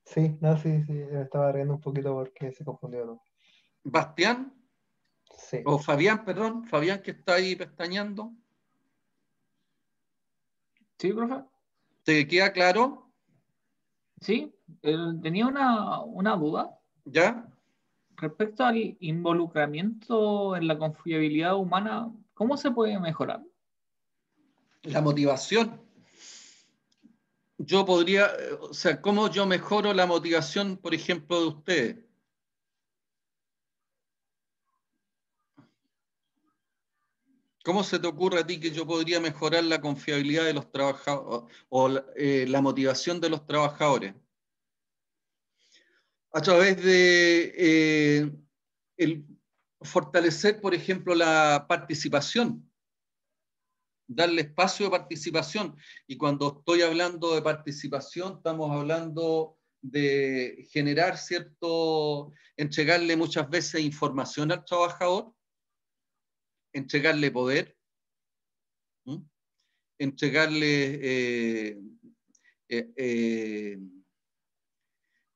Sí, no, sí, me estaba riendo un poquito porque se confundió, ¿no? ¿Bastián? Sí. O Fabián, perdón. Fabián, que está ahí pestañeando. Sí, profe. ¿Te queda claro? Sí, tenía una duda ¿Ya? respecto al involucramiento en la confiabilidad humana. ¿Cómo se puede mejorar? La motivación. Yo podría, o sea, ¿cómo yo mejoro la motivación, por ejemplo, de ustedes? ¿Cómo se te ocurre a ti que yo podría mejorar la confiabilidad de los trabajadores o la motivación de los trabajadores? A través de fortalecer, por ejemplo, la participación, darle espacio de participación. Y cuando estoy hablando de participación, estamos hablando de generar entregarle muchas veces información al trabajador, entregarle poder, entregarle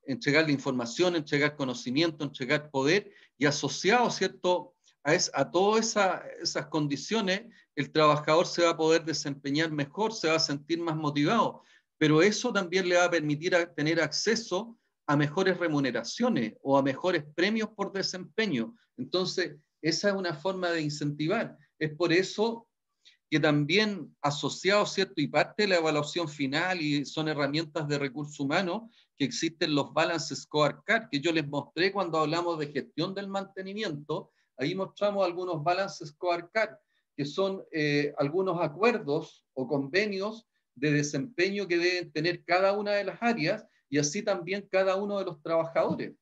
entregarle información, entregar conocimiento, entregar poder, y asociado, ¿cierto?, a todas esas condiciones, el trabajador se va a poder desempeñar mejor, se va a sentir más motivado, pero eso también le va a permitir tener acceso a mejores remuneraciones o a mejores premios por desempeño. Entonces, esa es una forma de incentivar. Es por eso que también asociado, ¿cierto?, y parte de la evaluación final, y son herramientas de recursos humanos, que existen los Balance Scorecard, que yo les mostré cuando hablamos de gestión del mantenimiento. Ahí mostramos algunos Balance Scorecard, que son algunos acuerdos o convenios de desempeño que deben tener cada una de las áreas, y así también cada uno de los trabajadores.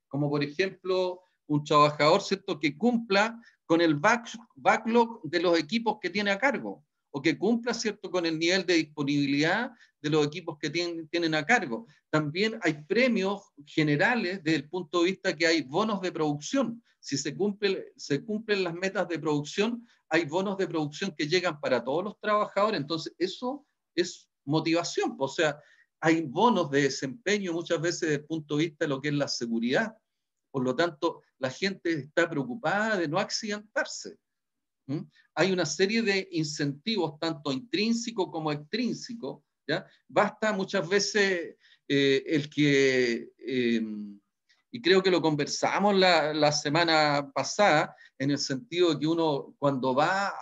Como por ejemplo, un trabajador, ¿cierto?, que cumpla con el backlog de los equipos que tiene a cargo, o que cumpla, ¿cierto?, con el nivel de disponibilidad de los equipos que tienen a cargo. También hay premios generales desde el punto de vista que hay bonos de producción. Si se cumplen las metas de producción, hay bonos de producción que llegan para todos los trabajadores. Entonces, eso es motivación. O sea, hay bonos de desempeño muchas veces desde el punto de vista de lo que es la seguridad. Por lo tanto, la gente está preocupada de no accidentarse. Hay una serie de incentivos, tanto intrínsecos como extrínsecos, ¿ya? Basta muchas veces el que, y creo que lo conversamos la semana pasada, en el sentido de que uno cuando va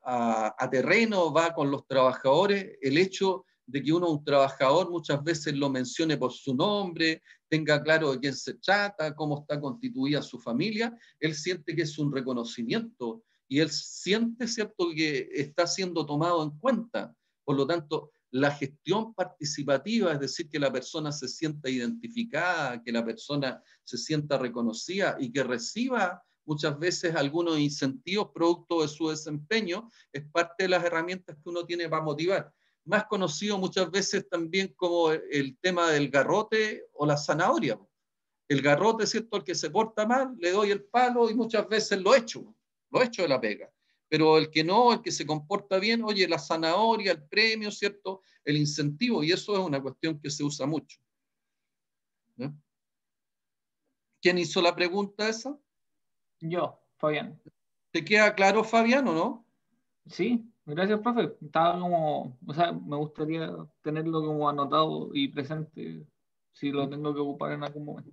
a terreno, va con los trabajadores, el hecho de que uno, un trabajador, muchas veces lo mencione por su nombre, tenga claro de quién se trata, cómo está constituida su familia, él siente que es un reconocimiento y él siente, ¿cierto?, que está siendo tomado en cuenta. Por lo tanto, la gestión participativa, es decir, que la persona se sienta identificada, que la persona se sienta reconocida y que reciba muchas veces algunos incentivos producto de su desempeño, es parte de las herramientas que uno tiene para motivar. Más conocido muchas veces también como el tema del garrote o la zanahoria. El garrote, ¿cierto? El que se porta mal, le doy el palo y muchas veces lo echo de la pega. Pero el que no, el que se comporta bien, oye, la zanahoria, el premio, ¿cierto? El incentivo, y eso es una cuestión que se usa mucho. ¿No? ¿Quién hizo la pregunta esa? Yo, Fabián. ¿Te queda claro, Fabián, o no? Sí, gracias, profe. Estaba como, o sea, me gustaría tenerlo como anotado y presente si lo tengo que ocupar en algún momento.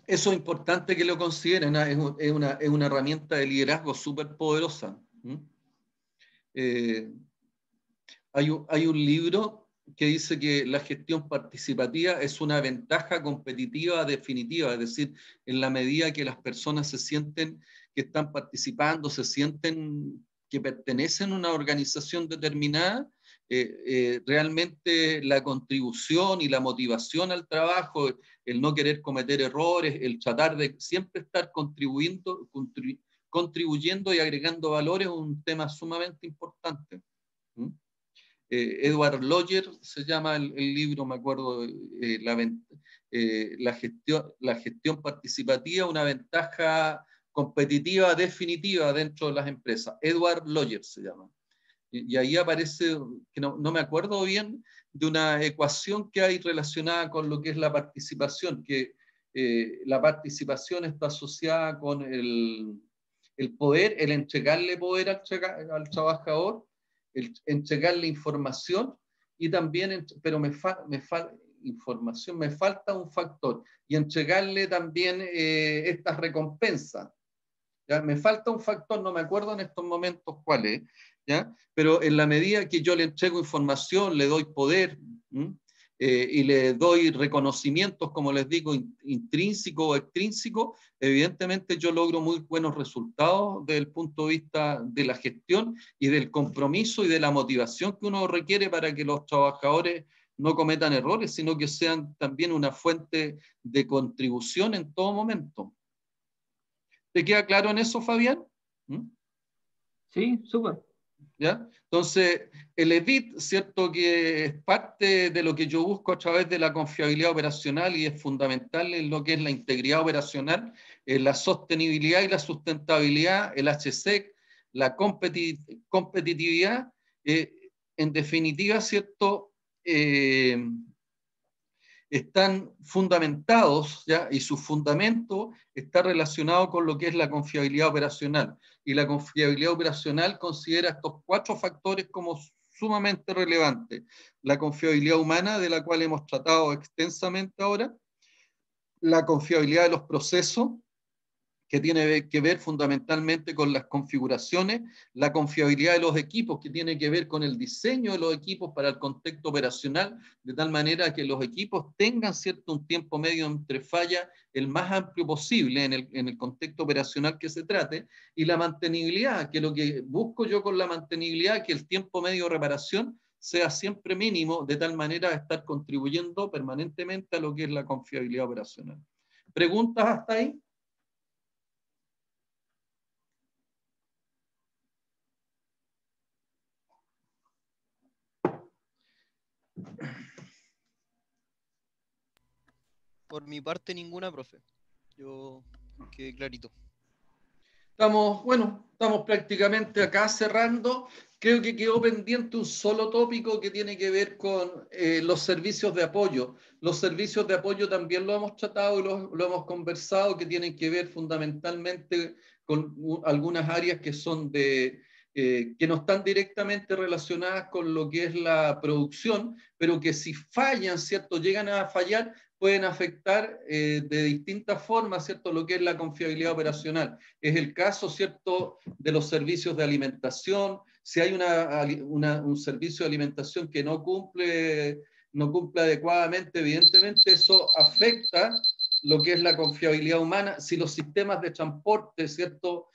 Eso es importante que lo consideren, es una herramienta de liderazgo súper poderosa. Hay un libro que dice que la gestión participativa es una ventaja competitiva definitiva, es decir, en la medida que las personas se sienten que están participando, se sienten que pertenecen a una organización determinada, realmente la contribución y la motivación al trabajo, el no querer cometer errores, el tratar de siempre estar contribuyendo y agregando valores es un tema sumamente importante. Edward Loyer se llama el libro, me acuerdo, la gestión participativa, una ventaja competitiva definitiva dentro de las empresas. Edward Loyer se llama. Y ahí aparece, que no me acuerdo bien, de una ecuación que hay relacionada con lo que es la participación, que la participación está asociada con el poder, el entregarle poder al trabajador, el entregarle información y también, pero me falta información, me falta un factor, y entregarle también estas recompensas. ¿Ya? Me falta un factor, no me acuerdo en estos momentos cuál es, ¿ya? Pero en la medida que yo le entrego información, le doy poder y le doy reconocimientos, como les digo, intrínseco o extrínseco, evidentemente yo logro muy buenos resultados desde el punto de vista de la gestión y del compromiso y de la motivación que uno requiere para que los trabajadores no cometan errores, sino que sean también una fuente de contribución en todo momento. ¿Te queda claro en eso, Fabián? Sí, súper. ¿Ya? Entonces, el EDIT, ¿cierto? Que es parte de lo que yo busco a través de la confiabilidad operacional y es fundamental en lo que es la integridad operacional, la sostenibilidad y la sustentabilidad, el HSEC, la competitividad, en definitiva, ¿cierto? Están fundamentados, ¿ya? Y su fundamento está relacionado con lo que es la confiabilidad operacional. Y la confiabilidad operacional considera estos 4 factores como sumamente relevantes. La confiabilidad humana, de la cual hemos tratado extensamente ahora, la confiabilidad de los procesos, que tiene que ver fundamentalmente con las configuraciones, la confiabilidad de los equipos, que tiene que ver con el diseño de los equipos para el contexto operacional, de tal manera que los equipos tengan cierto un tiempo medio entre fallas el más amplio posible en el contexto operacional que se trate, y la mantenibilidad, que lo que busco yo con la mantenibilidad, que el tiempo medio de reparación sea siempre mínimo, de tal manera a estar contribuyendo permanentemente a lo que es la confiabilidad operacional. ¿Preguntas hasta ahí? Por mi parte, ninguna, profe. Yo quedé clarito. Estamos prácticamente acá cerrando. Creo que quedó pendiente un solo tópico que tiene que ver con los servicios de apoyo. Los servicios de apoyo también lo hemos tratado y lo hemos conversado, que tienen que ver fundamentalmente con algunas áreas que son que no están directamente relacionadas con lo que es la producción, pero que si fallan, ¿cierto? Llegan a fallar, pueden afectar de distintas formas, ¿cierto? Lo que es la confiabilidad operacional. Es el caso, ¿cierto?, de los servicios de alimentación. Si hay un servicio de alimentación que no cumple adecuadamente, evidentemente eso afecta lo que es la confiabilidad humana. Si los sistemas de transporte, ¿cierto?,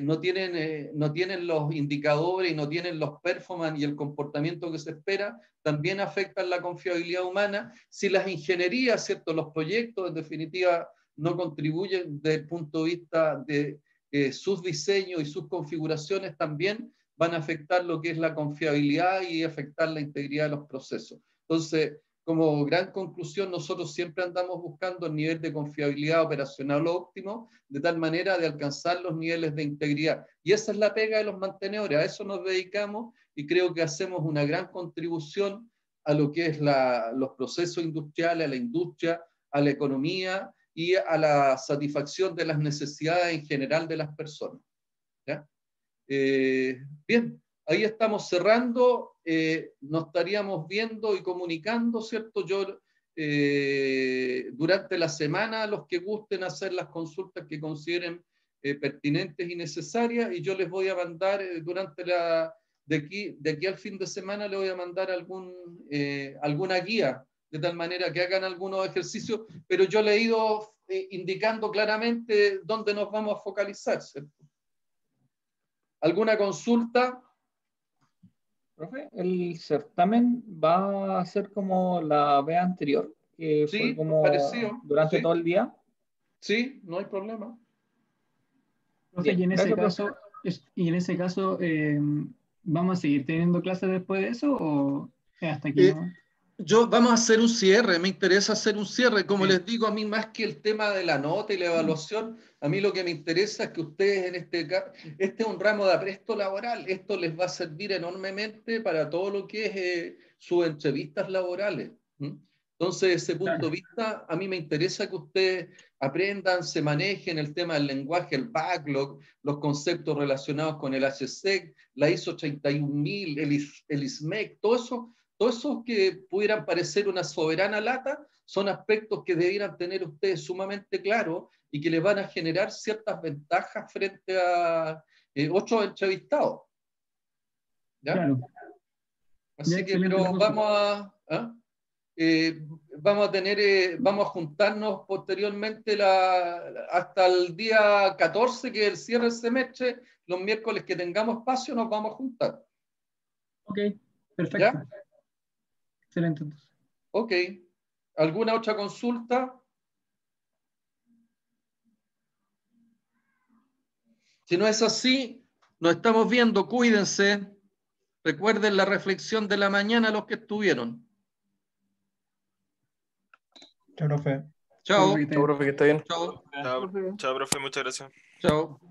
no tienen los indicadores y no tienen los performance y el comportamiento que se espera, también afectan la confiabilidad humana. Si las ingenierías, ¿cierto?, los proyectos, en definitiva, no contribuyen desde el punto de vista de sus diseños y sus configuraciones, también van a afectar lo que es la confiabilidad y afectar la integridad de los procesos. Entonces, como gran conclusión, nosotros siempre andamos buscando el nivel de confiabilidad operacional óptimo, de tal manera de alcanzar los niveles de integridad. Y esa es la pega de los mantenedores, a eso nos dedicamos y creo que hacemos una gran contribución a lo que es los procesos industriales, a la industria, a la economía y a la satisfacción de las necesidades en general de las personas. ¿Ya? Bien, ahí estamos cerrando, nos estaríamos viendo y comunicando, ¿cierto? Yo durante la semana, los que gusten hacer las consultas que consideren pertinentes y necesarias, y yo les voy a mandar de aquí al fin de semana, les voy a mandar alguna guía, de tal manera que hagan algunos ejercicios, pero yo le he ido indicando claramente dónde nos vamos a focalizar, ¿cierto? ¿Alguna consulta? Profe, el certamen va a ser como la vez anterior, que fue Sí, como parecido. durante Sí, todo el día. sí, no hay problema. Profe, Bien, y en ese gracias, profe. caso, ¿vamos a seguir teniendo clases después de eso o hasta aquí no? Vamos a hacer un cierre, me interesa hacer un cierre. Como Sí. les digo, a mí más que el tema de la nota y la evaluación, a mí lo que me interesa es que ustedes en este es un ramo de apresto laboral, esto les va a servir enormemente para todo lo que es sus entrevistas laborales. Entonces, desde ese punto de vista, a mí me interesa que ustedes aprendan, se manejen el tema del lenguaje, el backlog, los conceptos relacionados con el HSEC, la ISO 31000, el ISMEC, todo eso que pudieran parecer una soberana lata, son aspectos que debieran tener ustedes sumamente claros y que les van a generar ciertas ventajas frente a otros entrevistados. ¿Ya? Claro. Así Ya, que, excelente pero la consulta. vamos a juntarnos posteriormente hasta el día 14, que es el cierre del semestre, los miércoles que tengamos espacio nos vamos a juntar. Ok, perfecto. ¿Ya? Excelente entonces. Ok. ¿Alguna otra consulta? Si no es así, nos estamos viendo, cuídense. Recuerden la reflexión de la mañana los que estuvieron. Chao, profe. Chao. Chao, profe, que está bien. Chao. Chao, profe, muchas gracias. Chao.